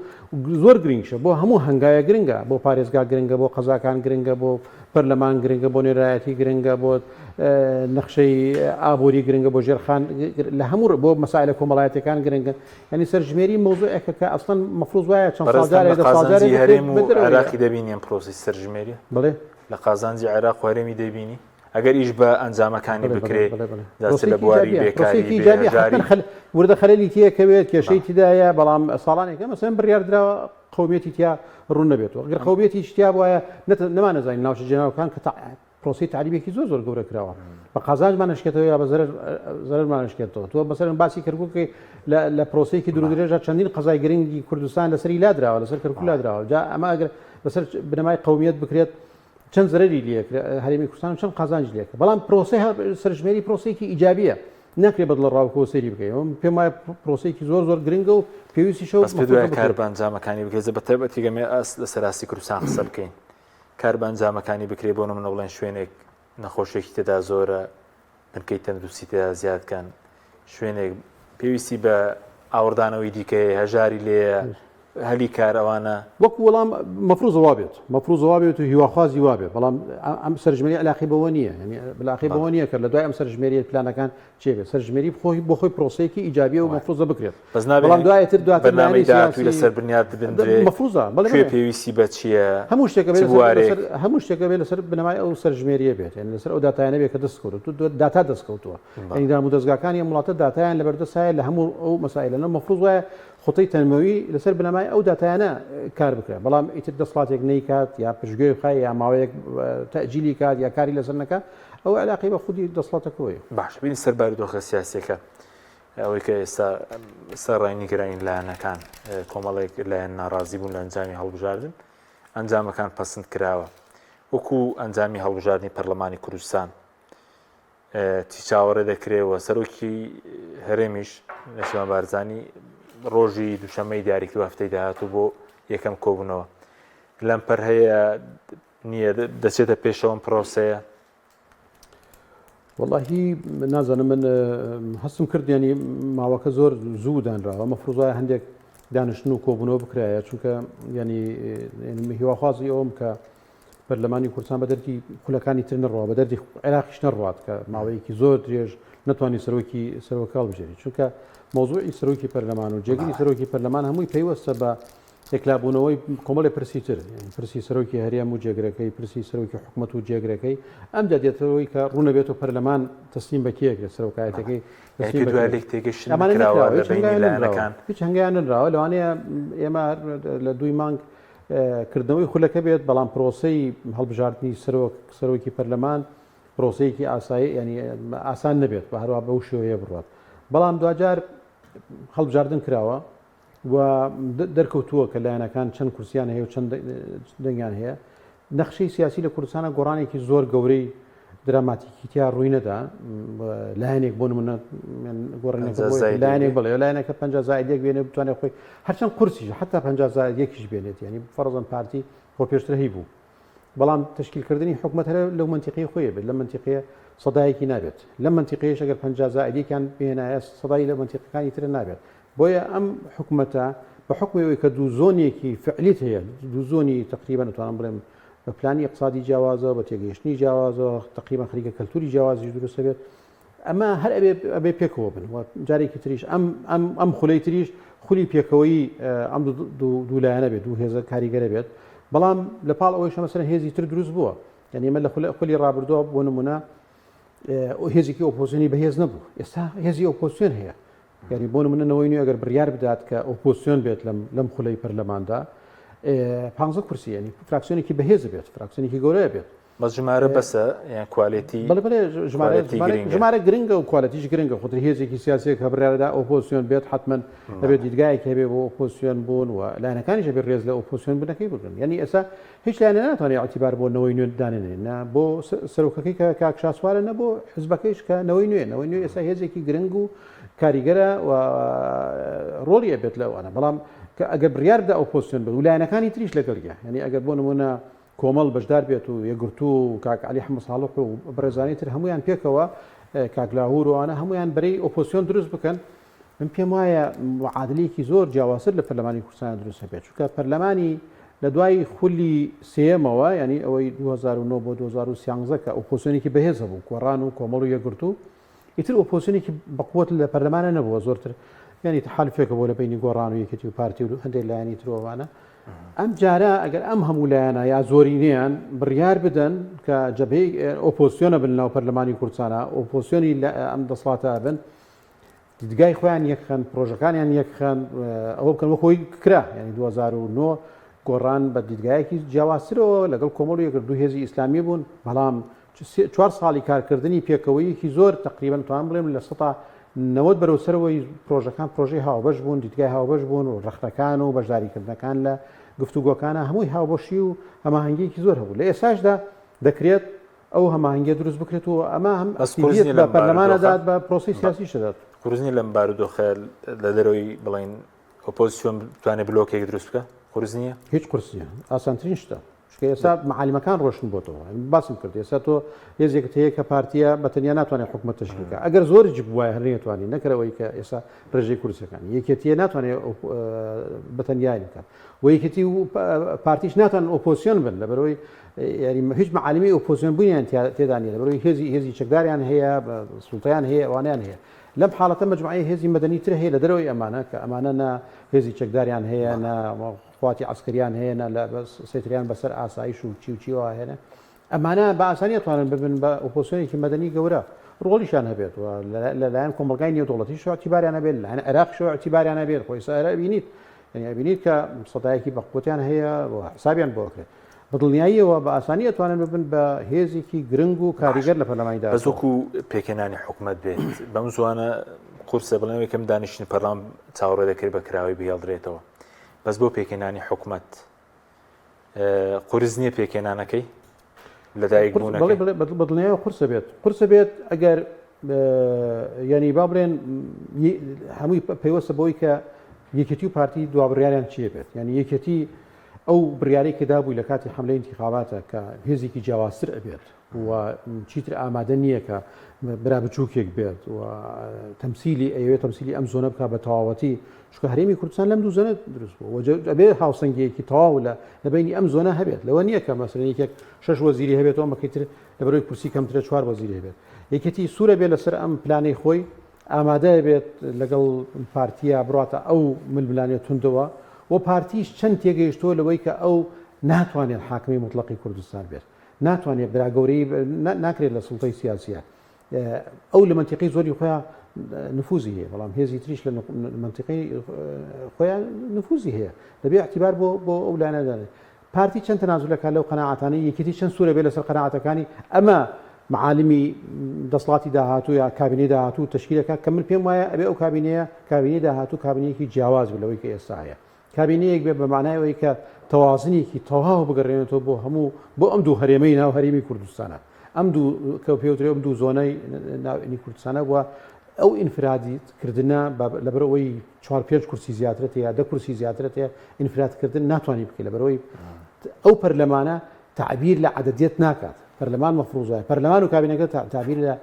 زۆر گرنگشە بۆ هەموو هەنگایە گرنگە بۆ پارێزگا گرنگە بۆ قەزاکان گرنگە بۆ پەرلەمان گرنگە بۆ نێرایەتی گرنگە بۆ نەخشەی ئابووری گرنگە بۆ ژێرخان لە هەموو بۆ مەسائلە کۆمەڵایەتەکان گرنگە ینی سەرژمێری مۆزوعێکە کە ئەسڵەن مەفروض وایە چەند قازانجی هەرێم و عێراقی دەبینیم پرۆسی سەرژمێری بڵێ لە قازانجی عێراق و هەرێمی دەبینی ئەگەر ئیش بە ئەنجامەکانی بکرێ دەست لە بواری بێکاری وردە خەلەلی تیەکەوێت کێشەی تدایە بەڵام ساڵانێکە مەسەن بڕیاردراوە قومێتی تیا ڕوون نەبێتەوە گەر قومێتی شتیا وایە نەمانەزانین ناوچە جێناوەکان کە پرۆسی تعریبێکی زۆر گەورە کراوە بە قازانجمانشکێتەوە یا بە زەرمانشکێتەوە تۆ بەسەر باسی کردبووکە لە پرۆسەیەکی دوورودرێژە چەندین قەزای گرنگی کوردستان لەسەری لادراوە لەسەر کەرکوو لادراوە جا ئەمە ئەگەر بەسەر بنەمای قومیەت بکرێت چەند زەرری لێک هەرێمی کوردستان چەند قازانج لێک بەڵام پرۆسی سەرژمێری پرۆسێکی ئیجابیە ناکرێت بەدڵ ڕاوکۆ سەری بکەین پێم وایە پرۆسێکی زۆر گرنگە و پێویستی شەو کار بە ئەنجامەکانی بکرێت بە تایبەتی گەمێ ئەس لە سەراستی کوردستان قسە بکەین کار بە ئەنجامەکانی بکرێت بۆ منە بڵێن شوێنێک نەخۆشێکی تێدا زۆرە بنکەی تەندروستی تێدا زیادکەن شوێنێک پێویستی بە ئاوردانەوەی دیکەی هەژاری لێ هەلی کار ئەوانە وەکو وەڵام مەفروض بێت و هیواخوازی وابێ بەڵام ئەم سەرژمێری علاقی بەوە نییە بەلاقی بەوە نییە کرد لە دوای ئەم سەرژمێری پلانەکان چێبێت سەرژمێری بۆ خۆی پرۆسەیەکی ئیجابیە و مەفروضە بکرێت بەڵام دوایەتر بەرنامەی داهاتووی لەسەر بنیاد بندرێت مەفروضە کوێ پێویستی بە چییە هەموو شتێکە بێت لەسەر بنەمای ئەو سەرژمێریە بێت یعنی لەسەر ئەو داتایانە بێت کە دەستکەوت و داتا دەستکەوتووە ئەنگدام و دەستگاکانی وڵاتە داتایان لەبەردەسایە لە هەموو ئەو مەسائلە مەفروض وایە خۆتەی تەنمەوی لەسەر بنەمای ئەو داتایانە کار بکرێت بەڵام ئیتر دەسڵاتێک نەیکات یا پشتگوێ بخای یا ماوەیەک تەجیلی کات یا کاری لەسەر نەکات ئەو علاقی بە خودی دەسڵاتەکەوەیە باش بینی سەرباری دۆخە سیاسیەکە ئەوەی کە ئێستا ڕاینیگرانی لایەنەکان کۆمەڵێک لایەن ناڕازی بوون لە ئەنجامی هەڵبژاردن ئەنجامەکان پەسەند کراوە وەکو ئەنجامی هەڵبژاردنی پەرلەمانی کوردستان چی چاوەڕێ دەکرێەوە سەرۆکی هەرێمیش نەشیمان بارزانی ڕۆژی دووشەمەی دیاریکردو هەفتەی داهاتوو بۆ یەکەم کۆبوونەوە لەمپەر هەیە نییە دەچێتە پێشەوەم پرۆسەیە واللهی نازانم من هەستم کرد ینی ماوەکە زۆر زوو دانراوە مەفروض وایە هەندێک دانیشتن و کۆبوونەوە بکرایە چونکە ینی هیواخوازی ئەوم کە پەرلەمانی کوردستان بە دەردی خولەکانی تر نەڕەوە بە دەردی عێراقیش نەڕوات کە ماوەیەکی زۆر درێژ نەتوانانی سەرۆکی هەڵبژێری چونکە مۆزوعی سەرۆکی پەرلەمان و جێگیری سەرۆکی پەرلەمان هەمووی پەیوەستە بە یەکلابوونەوەی کۆمەڵی پرسی تر پرسی سەرۆکی هەرێم و جێگرەکەی پرسی سەرۆکی حکوومەت و جێگرەکەی ئەم دەدێتەوەی کە ڕوونە بێت و پەرلەمان تەسلیم بە کێک لە سەرۆکایەتەکەی هیچ هەنگیان نراوە لەوانەیە ئێمە لە دوی مانگ کردنەوەی خولەکە بێت بەڵام پرۆسەی هەڵبژاردننی سەرۆکی پەرلەمان پرۆسەیەکی ئاسایی ینی ئاسان نەبێت بە هەروە بەو شێوەیە بڕات بەڵام دوجار هەڵبژاردن کراوە و دەرکەوتووە کە لایەنەکان چەند کورسیان هەیە و چەند دەنگیان هەیە نەخشەی سیاسی لە کوردستانە گۆڕانێکی زۆر گەورەی دراماتیکیتیا ڕووی نەدا لایەنێک بۆ نمونە لایەنێک بڵێ لایەنەکە 50 زائیدێک بێنێ بتوانێت خۆی هەرچەند قورسیش حتا 50 زائیدێکیش بێنێت ینی فەرزەن پارتی خۆ پێشتر هەی بوو بەڵام تشکیلکردنی حکوومەت هەرە لەو منتیقی خۆیە بێت لە منتیقەیە سەدایەکی نابێت لە منتیقەیەش ئەگەر 50 زائیدێکیان بێنایە سەدای لە منتیقەکانی تر نابێت بۆیە ئەم حکوومەتە بە حکومەوەی کە دوو زۆنێکی فعلیت هەیە دوو زۆنی تقریبا نتوانم بڵێم بە پلانی اقتصادی جیاوازەوە بە تێگەیشتنی جیاوازەوە تقریبا خەریکە کەلتوری جیاوازی دروستە بێت ئەمە هەر ئەبێ پێکەوە بن جارێکی تریش ئەم خولەی تریش خولی پێکەوەی ئەم دوولایەنە بێت دوو هێزە کاریگەرە بێت بەڵام لە پاڵ ئەوەی شەمەسەر هێزی تر دروست بووە یعنی ئمە لە خولی ڕابردووە بۆ نمونە هێزێکی ئۆپۆزیۆنی بەهێز نەبوو ئێستا هێزی ئۆپۆزیۆن هەیە یعنی بۆ نمونە نەوەی نوێ ئەگەر بڕیار بدات کە ئۆپۆزیۆن بێت لەم خولەی پەرلەماندا 15 کورسی ینی فراکسیۆنێکی بەهێز بێت فراکسیۆنێکی گەورەیە بێت بەس ژمارە بەسە یان کوالیتی ژمارە گرنگە و کوالیتیش گرنگە خۆتر هێزێکی سیاسی کە بڕیاردا ئۆپۆزیۆن بێت حتمما دەبێت دیدگایەک هەبێ بۆ ئۆپۆزیۆن بوون و لایەنەکانیش بێت ڕێز لە ئۆپۆزیۆن بوونەکەی بگرن یعنی ئێستا هیچ لایەنە ناتوانێت اعتیبار بۆ نەوەی نوێ دانێنێت نە بۆ سەرۆکەکەی کە کاک شاسوارە نە بۆ حزبەکەیش کە نەوەی نوێ ئێستا هێزێکی گرنگ و کاریگەرە و ڕۆڵی ئەبێت لەوانە بەڵام ئەگەر بڕیار بدات ئۆپۆزیۆن بێت و لایەنەکانی تریش لەگەڵیە یعنی ئەگەر بۆ نمونە کۆمەڵ بەشدار بێت و یەکگرتو و کاک علی حەمەد ساڵح و بەڕێزانی تر هەمویان پێکەوە کاک لاهوورەوانە هەمویان بەرەی ئۆپۆزیۆن دروست بکەن من پێم وایە معادلەیەکی زۆر جیاوازتر لە پەرلەمانی کوردستان دروست هەبێت چونکە پەرلەمانی لە دوای خولی سێمەوە ینی ئەوەی 2009 بۆ 2013 کە ئۆپۆزیۆنێکی بەهێز هەبوو گۆڕان و کۆمەڵ و یەکگرتو ئیتر ئۆپۆزیۆنێکی بەقووت لە پەرلەمانە نەبووە زۆرتر ینی تحالفێکە بۆ لە بینی گۆڕان و یەکێتی و پارتی و هەندێک لایەنی ترۆوانە ئەم جارە ئەگەر ئەم هەموو لایەنە یا زۆرینیان بڕیار بدەن کە جەبهەی ئۆپۆزیۆنە بن ناو پەرلەمانی کوردستانە ئۆپۆزیۆنی ئەم دەسڵاتە بن دیدگای خۆیان یەکخەن پرۆژەکانیان یەکخەن ئەوە بکەن خۆی کرا ینی 2009 گۆڕان بە دیدگایەکی جیاوازترەوە لەگەڵ کۆمەڵ و یەکگرتو هێزی ئیسلامی بوون بەڵام 4 ساڵی کارکردنی پێکەوەیەکی زۆر تقریبا توان بڵێم لە 90 بەرەوسەرەوەی پرۆژەکان پرۆژەی هاوبەش بوون دیدگای هاوبەش بوون و ڕەختەکان و بەشداریکردنەکان لە گفتوگۆکانە هەمووی هاوبەشی و هەماهەنگیەکی زۆر هەبوو لە ئێساشدا دەکرێت ئەو هەماهەنگیە دروست بکرێت و ئەمە هەم بە پەرلەمانەدات بە پرۆسی سیاسی شدات قورزنی لەم بارودۆخە لە دەرەوەی بڵین ئۆپۆزیسیۆن بتوانێت بلۆکێک دروست بکە قورس نییە هیچ قورسیە ئاسانترین شتە چکە ئێستا معالمەکان ڕۆشن بۆتەوە باسم کرد ئێستا تۆ هێزێکت هەیە کە پارتیە بەتەنیا ناتوانێت حکومەت تەشکیل بکات ئەگەر زۆری جب وایە هەر نێتوانێت نەکرەوەی کە ئێستا ڕێژەی کورسەکان یەکێتیە ناتوانێت بەتەنیای بکات و یەکێتی و پارتیش ناتوانن ئۆپۆزیۆن بن لەبەرەوەی یعنی هیچ معالمی ئۆپۆزیۆن بوونیان تێدا نیە لەبەرەوەی هێزی چەکداریان هەیە سوڵتەیان هەیە ئەوانیان هەیە لەم حاڵەتە مەجموعەی هێزی مەدەنی تر هەیە لە دەرەوەی ئەمانە کە ئەمانە نە هێزی چەکداریان هەیە نە خواتی عسکریان هەیە لە سێتریان بەسەر ئاسایش و چیوچیەوە هێنە ئەمانە بە ئاسانی توانن ببن بە ئۆپۆزیۆنێکی مەدەنی گەورە ڕۆڵیشان هەبێت و لەلایەن کۆمەلگای نێودوڵەتی شو اعتیباریان هەبێت لەلایەن عێراق شو اعتیباریان هەبێت خۆی ئێستا بینیت یعنی بینیت کە سەدایەکی بەقوتیان هەیە و حسابیان بۆ بکرێت بەدڵنیاییەوە بە ئاسانی ئەتوانن ببن بە هێزێکی گرنگ و کاریگەر لە پەرلەمانیدا بەزۆکو پێکێنانی حکوومەت بێت بەم زوانە قورسە بڵێن یەکەم دانیشتنی پەرلەمان چاوەڕێ دەکرێت بە کراوی بهێڵدرێتەوە بەس بۆ پێکێنانی حکوومەت قورس نییە پێکێنانەکەی لەدایک بوونەکەی بەدڵنیاییەوە قورسە بێت ئەگەر ینی با بڵێن هەمووی پەیوەستە بەوەی کە یەکێتی و پارتی دوابڕیاریان چیە بێت ینی یەکێتی ئەو بڕیارەی کە دابووی لە کاتی حملەی انتخاباتە کە هێزێکی جیاوازتر ئەبێت و چیتر ئامادە نییە کە برا بچووکێک بێت و تەمسیلی ئەوێت تەمسیلی ئەم زۆنە بکات بە تەواوەتی چکە هەرێمی کوردستان لەم دوو زۆنە دروست بوو ئەبێ هاوسەنگیەکی تەواو لە بینی ئەم زۆنە هەبێت لەوە نییە کە مەسەلەن یەکێک 6 وەزیری هەبێتەوە مەکەیتر لەبەرەوەی کورسی کەمترە 4 وەزیری هەبێت یەکێتی سوورە بێت لەسەر ئەم پلانەی خۆی ئامادە بێت لەگەڵ پارتیە بڕاتە ئەو ململانێت توندەوە و پارتیش چەند تێگەیشتۆ لەوەی کە ئەو ناتوانێت حاکمی مطلقی کوردستان بێت ناتوانێت براگەورەی ناکرێت لە سوڵتەی سیاسیە ئەو لە منتیقی زۆری خۆیان نفوزی هەیە بەڵام هێزی تریش لە منتیقی خۆیان نفوزی هەیە دەبێ اعتیبار بۆ ئەو لایەنەدانێت پارتی چەند تەنازولەکە لەو قەناعەتانەی یەکێتی چەند سوورە بێت لەسەر قەناعەتەکانی ئەمە معالمی دەسڵاتی داهاتوو یا کابینەی داهاتوو تشکیلەکە کە من پێم وایە ئەبێ ئەو کابینەی داهاتوو کابینەیەکی جیاواز بێت لەوەی کە ئێستا هەیە کابینەیەک بێت بە معنایەوەی کە تەوازنێکی تەواو بگەڕێنێتەوە بۆ ئەم دوو هەرێمەی ناو هەرێمی کوردستانە ئەم دوو کە پێوترێ ئەم دوو زۆنەی ناوئنی کوردستانە بووە ئەو ئینفرادیکردنە لەبەرەوەی 4-5 کورسی زیاترێت یا 10 کورسی زیاترێت ئینفرادکردن ناتوانانی بکەیت لەبەرەوەی ئەو پەرلەمانە تعبیر لە عەدەدیەت ناکات پەرلەمان مەفروضایە پەرلەمان و کابینەکە تعبیر لە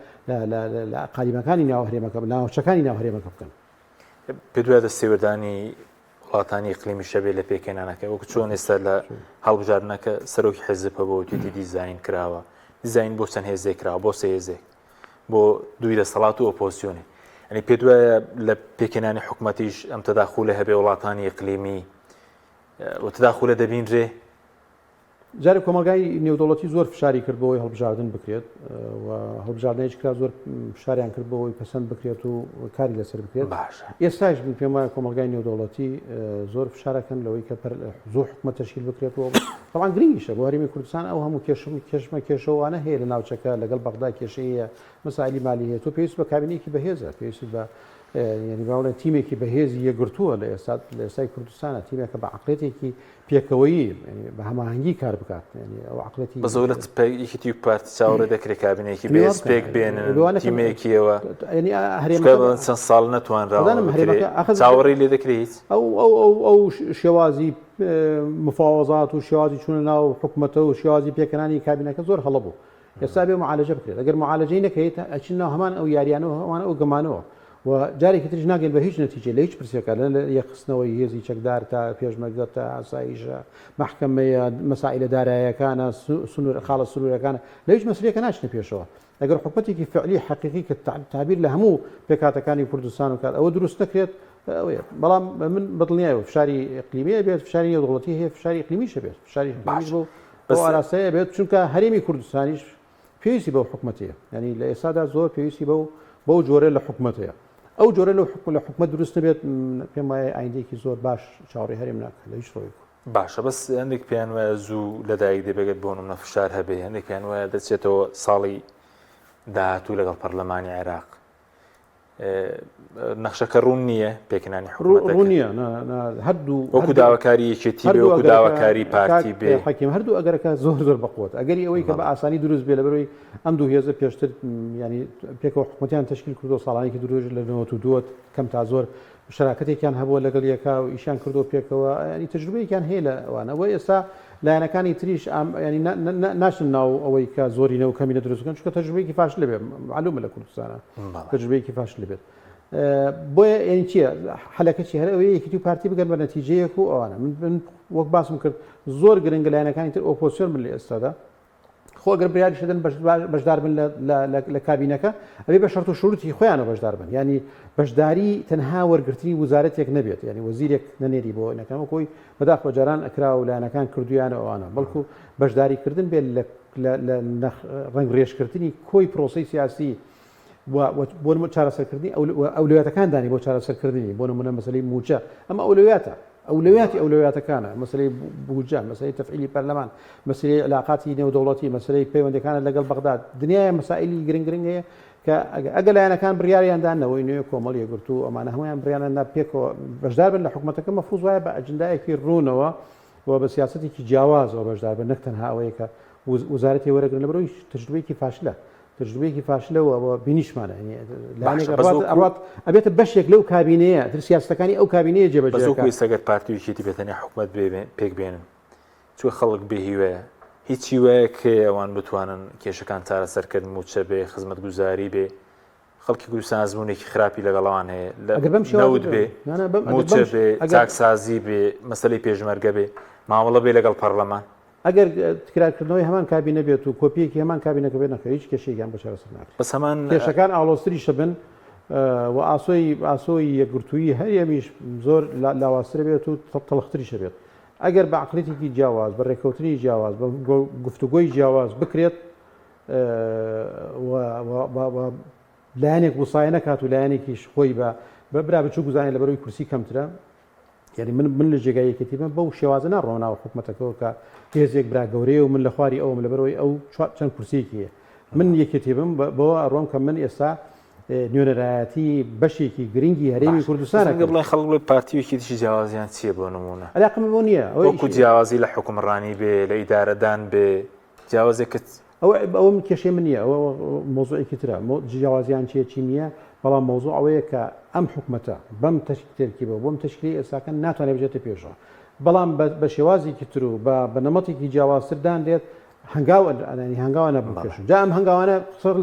قالیمەکانی ناو هەرێمەکە ناوچەکانی ناو هەرێمەکە بکەن پێ دوای دەستێوەردانی وڵاتانی ئیقلیمی شەبێ لە پێکێنانەکە وەکو چۆن ئێستا لە هەڵبژاردنەکە سەرۆکی حیزب بۆتی دیزاین کراوە دیزاین بۆ چەند هێزێک کراوە بۆ سێ هێزێک بۆ دوی دەسەڵات و ئۆپۆزیسیۆنی ئەنی پێ دوایە لە پێکێنانی حکوومەتیش ئەم تەداخولە هەبێ وڵاتانی ئیقلیمی و تەداخولە دەبینرێ جارێک کۆمەلگای نێودەوڵەتی زۆر فشاری کرد بۆەوەی هەڵبژاردن بکرێت و هەڵبژاردنەیەک کرا زۆر فشاریان کرد بۆەوەی پەسەند بکرێت و کاری لەسەر بکرێت ئێستاش پێم وایە کۆمەلگای نێودەوڵەتی زۆر فشارەکەن لەوەی کە زۆر حکومەت تەشکیل بکرێتەوە طبعاً گرنگیشە بۆ هەرێمی کوردستان ئەو هەموو کێشمە کێشەوانە هەیە لە ناوچەکە لەگەڵ بەغدا کێشەیە مەسائلی مالی هەیە تۆ پێویست بە کابینەیەکی بەهێزە پێویست بە ینی باوڵێن تیمێکی بەهێزی یەکگرتووە لە ئێستای کوردستانە تیمێکە بە عقلێتێکی پێکەوەیی بە هەماهەنگی کار بکات ئەو عقلەتی بە زۆر یەکێتی پارتی چاوەڕێ دەکرێت کابینێکی بەهێز پێک بێنن تیمێکیەوە چەند ساڵ نەتوانراوە چاوەڕێی لێ دەکرێت ئەو شێوازی مفاوەزات و شێوازی چوونە ناو حکوومەتە و شێوازی پێکەنانی کابینەکە زۆر هەڵە بوو ئێستا بێ معالەجە بکرێت ئەگەر معالەجەی نەکەیت ئەچین ناو هەمان ئەو یاریانەوە هەمان ئەو گەمانەوە و جارێکی ترش ناگەن بە هیچ نەتیجە لە هیچ پرسیەکە لە یەخستنەوەی هێزی چەکدار تا پێشمەرگە تا ئاساییشە محکەمەیە مەسائلە داراییەکانە خاڵە سنوورەکانە لە هیچ مەسئلەیەکە ناچنە پێشەوە ئەگەر حکومەتێکی فعلی حقیقی کە تعبیر لە هەموو پێکاتەکانی کوردستان و کات ئەوە دروست نەکرێت بەڵام من بەدڵنیایە فشاری ئیقلیمیە بێت فشاری نێودەوڵەتی هەیە فشاری ئیقلیمیشە بێت فشاری بۆ ئاراستەیە بێت چونکە هەرێمی کوردستانیش پێویستی بەو حکومەتەیە ینی لە ئێستادا زۆر پێویستی بەو جۆرە لە حکومەتەیە ئەو جۆرە لە حکومەت دروست نبێت پێم وایە ئایندێکی زۆر باش چاوەڕێی هەرێم ناکە لە هیچ ڕۆیەک باشە بەس هەندێک پێیان وایە زوو لەدایک دەبێت بۆ نمونە فشار هەبێ هەندێک پێیان وایە دەچێتەوە ساڵی داهاتوو لەگەڵ پەرلەمانی عێراق نەخشەکە ڕوون نییە پێکەنانی ڕوون نییە هەردوو وەکو داواکاری یەکێتی بێ وەکو داواکاری پارتی بێ حەکیم هەردوو ئەگەرەکە زۆر بەقوت ئەگەری ئەوەی کە بە ئاسانی دروست بێ لەبەرەوەی ئەم دوو هێزە پێشتر ینی پێکەوە حکومەتیان تشکیل کردو ساڵانێکی درۆژ لە 92 کەم تا زۆر شراکەتێکیان هەبووە لەگەڵ یەکا و ئیشان کردو پێکەوە ینی تەجروبەیەکیان هەیە لە ئەوانەوە ئێستا لایەنەکانی تریش ینی ناشن ناو ئەوەی کە زۆرینە و کەمینە دروستکەن چونکە تەجروبەیەکی فاشل لەبێت معلومە لە کوردستانە تەجروبەیەکی فاشل لەبێت بۆیە ینی چییە حەلەکەی هەر ئەوەیە یەکێتی و پارتی بگەن بە نەتیجەیەک و ئەوانە من وەک باسم کرد زۆر گرنگە لایەنەکانی تر ئۆپۆزیسیۆن من لە ئێستادا خۆ ئەگەر بریاری شدن بەشدار بن لە کابینەکە ئەبێ بە شەرت و شروطی خۆیانەوە بەشدار بن ینی بەشداری تەنها وەرگرتنی وزارەتێک نەبێت ینی وەزیرێک نەنێری بۆ نەکەمە کۆی بەداخ بەجاران ئەکرا و لایەنەکان کردویانە ئەوانە بەڵکو بەشداریکردن بێت لە ڕنگ ڕێژکردنی کۆی پرۆسی سیاسی بۆ چارەسەرکردنی ئەولویاتەکاندانی بۆ چارەسەرکردنی بۆ نمونە مەسەلەی موچە ئەمە ئەولویاتە ئەولویاتەکانە مەسەلەی بوجە مەسەلەی تەفعیلی پەرلەمان مەسەلەی علاقاتی نێودەوڵەتی مەسەلەی پەیوەندەکانە لەگەڵ بەغداد دنیای مەسائلی گرنگ هەیە کە ئەگەر لایەنەکان بڕیاریاندانەوەی نوێ کۆمەڵ یەکگرتوو ئەمانە هەمویان بڕیانە پێکەوە بەشدار بن لە حکومەتەکە مەفروض وایە بە ئەجندایەکی ڕوونەوە و بە سیاسەتێکی جیاوازەوە بەشدار بن نەک تەنها ئەوەیە کە وزارەتی وەرەگرن لەبەرەوەی تەجروبەیەکی فاشلە تەجروبەیەکی فاشلەوە بینیشمانە ئەبێتە بەشێک لەو کابینەیە تر سیاستەکانی ئەو کابینەیە جێبەجێ سەگەر پارتیویەتی بێتەنی حکومەت پێک بێنن چوە خەڵک بێ هیوەیە هیچی وایە کە ئەوان بتوانن کێشەکان چارەسەرکردن موچە بێ خزمەت گوزاری بێ خەڵکی کوردستان ئەزمونێکی خراپی لەگەڵەوان هەیە نەود بێ موچە بێ چاکسازی بێ مەسەلەی پێشمەرگە بێ مامەڵە بێ لەگەڵ پەرلەمان ئەگەر تکرارکردنەوەی هەمان کابینە بێت و کۆپیەکی هەمان کابینەکە بێت نەکە هیچ کێشەیەکیان بە چارەسەر ناکرێت بەس هەمان کێشەکان ئاڵۆستریشە بن و ئاسۆی یەکگرتووی هەریەمیش زۆر لاوااسترە بێت و تەڵختریشە بێت ئەگەر بە عقلێتێکی جیاواز بە ڕێکەوتنی جیاواز بە گفتوگۆی جیاواز بکرێت لایەنێک وسایە نەکات و لایەنێکیش خۆی بە برا بچوو گوزانێت لە بەرەوەی کورسی کەمترە یعنی من لە جێگایەکەتی بم بەو شێوازە ناڕۆناوە حکومەتەکەەوە کە هێزێک برا گەورەیە و من لە خواری ئەوم لە بەرەوەی ئەو چەند کورسێکی هەیە من یەکێتی بم بۆ ئەڕۆم کە من ئێستا نوێنەرایەتی بەشێکی گرنگی هەرێمی کوردستانە بڵێ خەڵک بڵێ پارتیوێکی دیشی جیاوازیان چییە بۆ نمونە علاقم بۆ نییە وەکو جیاوازی لە حکومڕانی بێ لە ئیدارەدان بێ جیاوازێکت ئەوم کێشەی من نییە ئەوە مۆزوعێکی ترە جیاوازیان چی نییە بەڵام مۆزوع ئەوەیە کە ئەم حکومەتە بەم تەرکیبە بۆم تشکیلی ئێستاکە ناتوانێت بێتە پێشەوە بەڵام بە شێوازێکی تر و بە نەمەتێکی جیاوازتردان دێت هەنگاوە نەبووکەش جا ئەم هەنگاوانە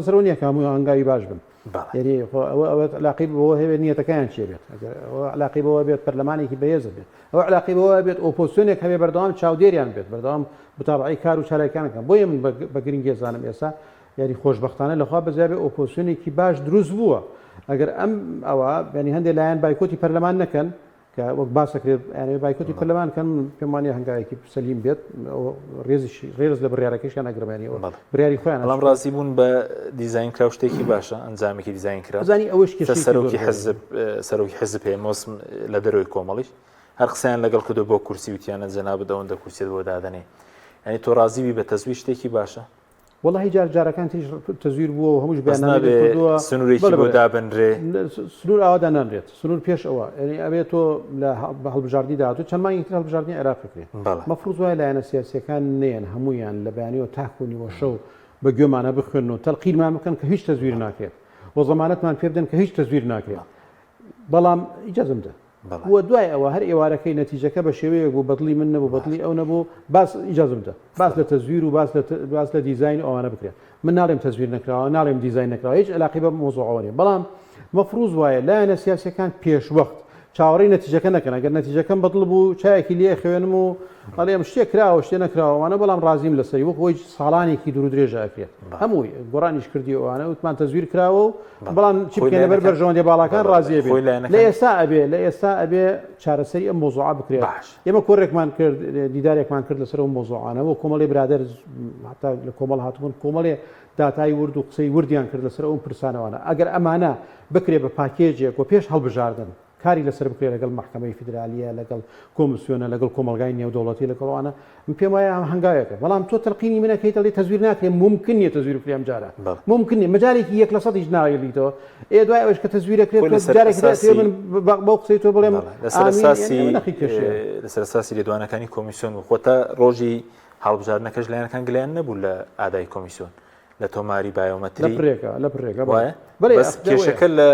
سەرونیە کە هەموو هەنگاوی باش بن یعنی ئەوە علاقی بەوە هەبێت نیەتەکەیان چێ بێت ئەوە علاقی بەوە بێت پەرلەمانێکی بەهێز بێت ئەوە علاقی بەوە بێت ئۆپۆزیسیۆنێک هەبێ بەردەوام چاودێریان بێت بەردەوام بتابعی کار و چالاکیانەکەن بۆیە من بە گرنگی زانم ئێستا یعنی خۆشبەختانە لەخوا بەزیابێ ئۆپۆزیسیۆنێکی باش دروست بووە ئەگەر ئەم ئەوە ینی هەندێک لایەن بایکۆتی پەرلەمان نەکەن کە وەک باسەکرێت یعنی بایکۆتی پەرلەمان کەم پێم وانێ هەنگاوێکی سەلیم بێت ڕێز لە بڕیارەکەیشیان ئەگرمێنیەوە بڕیاری خۆیان بەڵام ڕازی بوون بە دیزاین کرا شتێکی باشە ئەنجامێکی دیزاین کرا زانی ئەوەش سەرۆکی حزب سەرۆکی حزب هەیە مۆسم لە دەرەوەی کۆمەڵیش هەر قسەیان لەگەڵ کردو بۆ کورسی وتیانە جەنابەت ئەوەندە کورسیت بۆ دادەنێ ینی تۆ ڕازیبی بە تەزویر شتێکی باشە والله جارەکان تریش تەزویر بووە و هەمووش بێ سنوورێکی بۆ دابنرێ سنوور ئاوادا نانرێت سنوور پێش ئەوە ینی ئەبێت تۆ لە هەڵبژاردننی داهاتوو چەند مانگی تر هەڵبژاردننی عێراق بکرێت مەفروض وایە لایەنە سیاسیەکان نێن هەمویان لە بەیانیەوە تاکوونیوە شەو بە گوێمانە بخوێن و تەلقینمان بکەن کە هیچ تەزویر ناکرێت بۆ زەمانەتمان پێ بدەن کە هیچ تەزویر ناکرێت بەڵام ئیجازەم بدە وە دوای ئەوە هەر ئێوارەکەی نەتیجەکە بە شێوەیەک بوو بەدڵی من نەبوو بەدڵی ئەو نەبوو باس ئیجازەم بدە باس لە تەزویر و باس لە دیزاین ئەوانە بکرێت من ناڵێم تەزویر نەکراوە ناڵێم دیزاین نەکراوە هیچ علاقی بە مۆزوعەوە نیە بەڵام مەفروض وایە لایەنە سیاسیەکان پێشوەخت چاوەڕێی نەتیجەکە نەکەن ئەگەر نەتیجەکەم بەدڵ بوو چایەکی لێ خوێنم و ئەڵێم شتێک کراوە شتێ نەکراوەوانە بەڵام ڕازیم لەسەری وەک خۆی ساڵانێکی دوور و درێژە ئەکرێت هەمووی گۆڕانیش کردی ئەوانە وتمان تەزویر کراوە و بەڵام چی بکەین لەبەر بەرژەوەندی باڵاکان ڕازیە بێت لە ئێستا ئەبێ چارەسەری ئەم مۆزوعە بکرێت ئێمە کۆڕێکمان کرد دیدارێکمان کرد لەسەر ئەو مۆزوعانەوە کۆمەڵی برادەر هەتا لە کۆمەڵ هاتوون کۆمەڵێ داتای ورد و قسەی وردیان کرد لەسەر ئەو پرسانەوانە ئەگەر ئەمانە بکرێ بە پاکێجێک و پێش هەڵبژاردن کاری لەسەر بکرێت لەگەڵ محکەمەی فیدرالیە لەگەڵ کۆمسیۆنە لەگەڵ کۆمەلگای نێودەوڵەتی لەگەڵوانە من پێم وایە ئەم هەنگاوێکە بەڵام تۆ تەلقینی منەکەیت دەڵێ تەزویر ناکرێت ممکن نیە تەزویر بکرێ ئەم جارە ممکن نیە مەجارێکی 1% هیچ ناوێتەوە دوای ئەوەش کە تەزویرەکرێت جارێک من بۆ قسەی تۆ بڵێم لەسەر ئەساسی لێدوانەکانی کۆمیسیۆن و خۆتە ڕۆژی هەڵبژاردنەکەش لایەنەکان گلیان نەبوو لە ئادای کۆمیسیۆن لە تۆماری بایۆمەتری لە پرێکە بەس کێشەکە لە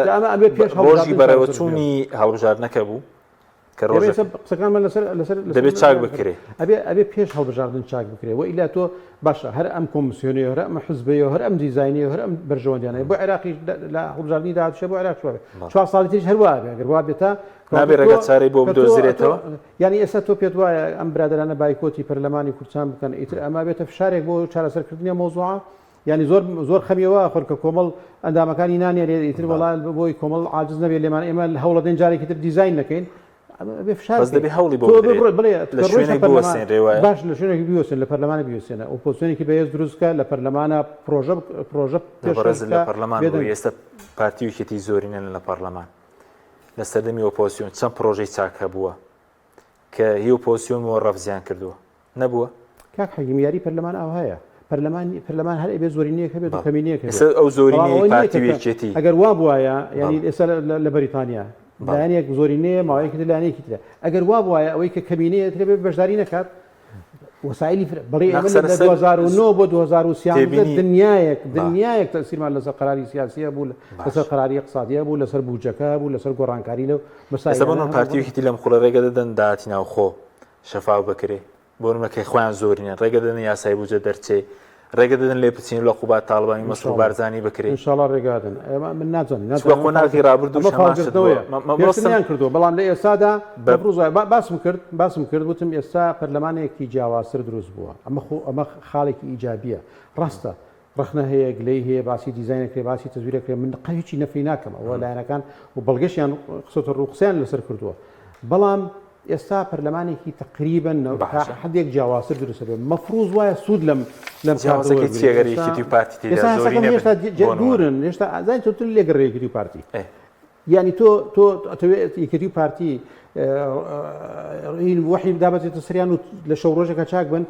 ڕۆژی بەڕێوەچوونی هەڵبژاردنەکە بوو کە قسەکانمان دەبێت چاک بکرێ ئەبێ پێش هەڵبژاردن چاک بکرێ و ئیلا تۆ باشە هەر ئەم کۆمسیۆنی هەر ئەم حزبەیە هەر ئەم دیزاینی هەر ئەم بەرژەوەندیانەیە بۆ عێراقی لە هەڵبژاردننی داهاتووشە بۆ عێراق شوێ 4 ساڵی تریش هەروە ئەگەر وا بێتە نابێ ڕێگە چارەی بۆ بدۆزرێتەوە یعنی ئێستا تۆ پێت وایە ئەم برادرانە بایکۆتی پەرلەمانی کوردستان بکەن ئیتر ئەما بێتە فشارێک بۆ چارەسەرکردنی مۆزوعە ینی زۆر خەمیەوە خۆر کە کۆمەڵ ئەندامەکانی نانێ ئیتر وڵات بۆی کۆمەڵ عاجز نەبێت لێمان ئێمە هەوڵە دێن جارێکی تر دیزاین نەکەین بەس دەبێ هەوڵی بۆ باش لە شوێنێکی بیوەسن لە پەرلەمانە بیوەسێنە ئۆپۆزیسیۆنێکی بەهێز دروستکە لە پەرلەمانە پرۆژە پێشڕێز لە پەرلەمان ئێستا پارتی ویکێتی زۆرینەن لە پەرلەمان لە سەردەمی ئۆپۆزیسیۆن چەند پرۆژەی چاک هەبووە کە هی ئۆپۆزیسیۆن بۆ ڕەفزیان کردووە نەبووە کاک حەکیمیاری پەرلەمان ئەو هەیە پەرلەمان هەر ئەبێ زۆرینەیەک هەبێت و کەمینەیەک ئەو زۆرینەی پارتی ویکێتی ئەگەر وا بووایە ینی ئێستا لە بەریتانیا لایەنێک زۆرینەیە ماوەیەکی لایەنێکی ترە ئەگەر وا بووایە ئەوەی کە کەمینەیە ترێ بێ بەشداری نەکات وسایلی بەڵێ ئێمە لە 2009 بۆ 2013 دنیایەک تەسیرمان لەسەر قەراری سیاسیە بوو لەسەر قەراری اقتصادیە بوو لەسەر بودجەکە بوو لەسەر گۆڕانکاری لەو مەسایل پارتی ویکێتی لەم خوڵە ڕێگە دەدەن داهاتی ناوخۆ شەفاو بکرێ بۆ نمونەکەی خۆیان زۆرینە ڕێگە دەدەن یاسای بودجە دەرچێ ڕێگە دەدەن لێ بچین لە قوبات تاڵبانی مەسروع بارزانی بکرێ ئینشاءڵڵا ڕێگادن من نازانم قۆناغی ڕابردوویان کردو بەڵام لە ئێستادا باسم کرد وتم ئێستا پەرلەمانێکی جیاوازتر دروست بووە ئەمە خاڵێکی ئیجابیە ڕاستە ڕخنە هەیە گلەی هەیە باسی دیزاینەکرێ باسی تەزویرەکرێ من قەیچی نەفی ناکەم ئەوە لایەنەکان و بەڵگەشیان قسەتە ڕووقسەیان لەسەر کردووە بەڵام ئێستا پەرلەمانێکی تقریبا حدێک جیاوازتر دروست بێت مەفروض وایە سوود لەم دوورن هێشتا ئازای تۆ لێگەڕێ پارتی ینی تۆ یەکێتی پارتی وحی دابەتێتە سەریان و لە شەو ڕۆژێکە چاک بن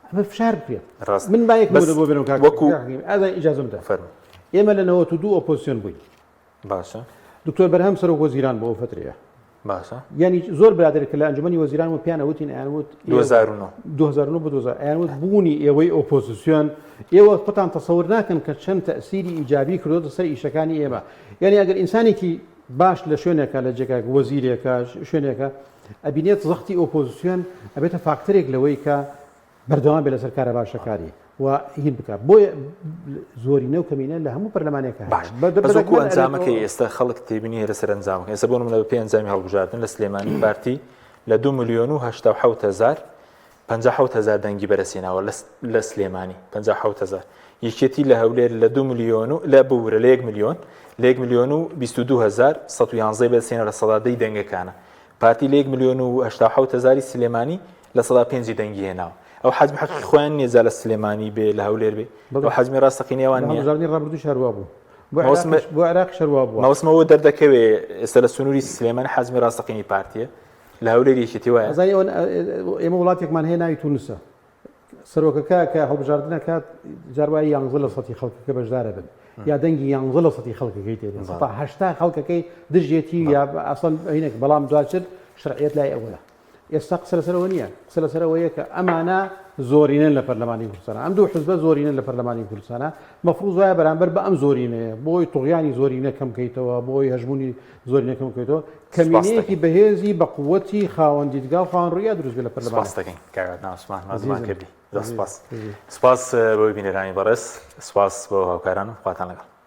ئەمە فشار بکرێت من باەک بۆ بێنم ئازای ئیجازەمدا ئێمە لە 92 ئۆپۆزیسیۆن بووین باشە دکتۆر بەرهەم سەرۆک وەزیران بۆ ئەو فترەیە باشە ینی زۆر برادێک لە ئەنجومەنی وەزیران و پیانە وتین ئەیانوت 2009 بۆ 2000 ئەیانوت بوونی ئێوەی ئۆپۆزیسیۆن ئێوە خۆتان تەسەور ناکەن کە چەند تەئسیری ئیجابی کردوتە سەر ئیشەکانی ئێمە یعنی ئەگەر ئینسانێکی باش لە شوێنێکە لە جێگاک وەزیرێکە شوێنێکە ئەبینێت زەختی ئۆپۆزیسیۆن ئەبێتە فاکتەرێک لەوەی کە بەردەوام بێ لەسەر کارە باشەکاری و هین بکات بۆیە زۆرینە و کەمینە لە هەموو پەرلەمانێکە بەزۆکو ئەنجامەکەی ئێستا خەڵک تێبینی لەسەر ئەنجامەکە ئێستا بۆ نمونە بە پێ ئەنجامی هەڵبژاردن لە سلێمانی پارتی لە 2,087,000 57,000 دەنگی بەرەسێناوە لە سلێمانی 57,000 یەکێتی لە هەولێر لە 2 ملیۆن و لە بورە لە 1 ملیۆن لە 1 ملیۆن و 22,111 بەرسێنە لە سەدادەی دەنگەکانە پارتی لە 1 ملیۆن و 87,000 سلێمانی لە 105 دەنگی هێناوە ئەو حەزمی حەقی خۆیان نێزا لە سلێمانی بێ لە هەولێر بێ ئەو حەزمی ڕاستەقینەوەیان نییە ڕابردوو شاروا بوو بۆ عێراق شەروا بووە مەوسمەوە دەردەکەوێ ئێستا لە سنووری سلێمانی حەزمی ڕاستەقینی پارتیە لە هەولێر یەکێتی وایە ئێمە وڵاتێکمان هەیە ناوی تونسە سەرۆکەکە کە هەڵبژاردنەکات جاروایی 11 لە سەتی خەڵکەکە بەشدارە بن یا دەنگی 11 لە سەتی خەڵکەکەی تێدێن تا 80 خەڵکەکەی دژێتی یا ئەسڵ هینێک بەڵام دواتر شرعیەت لای ئەوەلە ئێستا قسە لەسەرەوە نییە قسە لەسەرەوەیە کە ئەمانە زۆرینن لە پەرلەمانی کوردستانە ئەم دوو حزبە زۆرینن لە پەرلەمانی کوردستانە مەفروض وایە بەرامبەر بە ئەم زۆرینەیە بۆی توغیانی زۆرینە کەم بکەیتەوە بۆی هەژبوونی زۆرینە کەم بکەیتەوە کەمینەیەکی بەهێزی بە قووەتی خاوەن دیدگا و خاوەن ڕوویا دروست بێت لە پەرلەمان سپاس دەکەین کاکات عوسمان مازمان کردی سپاس بۆی بینەرانی بەڕێز سپاس بۆ هاوکاران خواتان لەگەڵ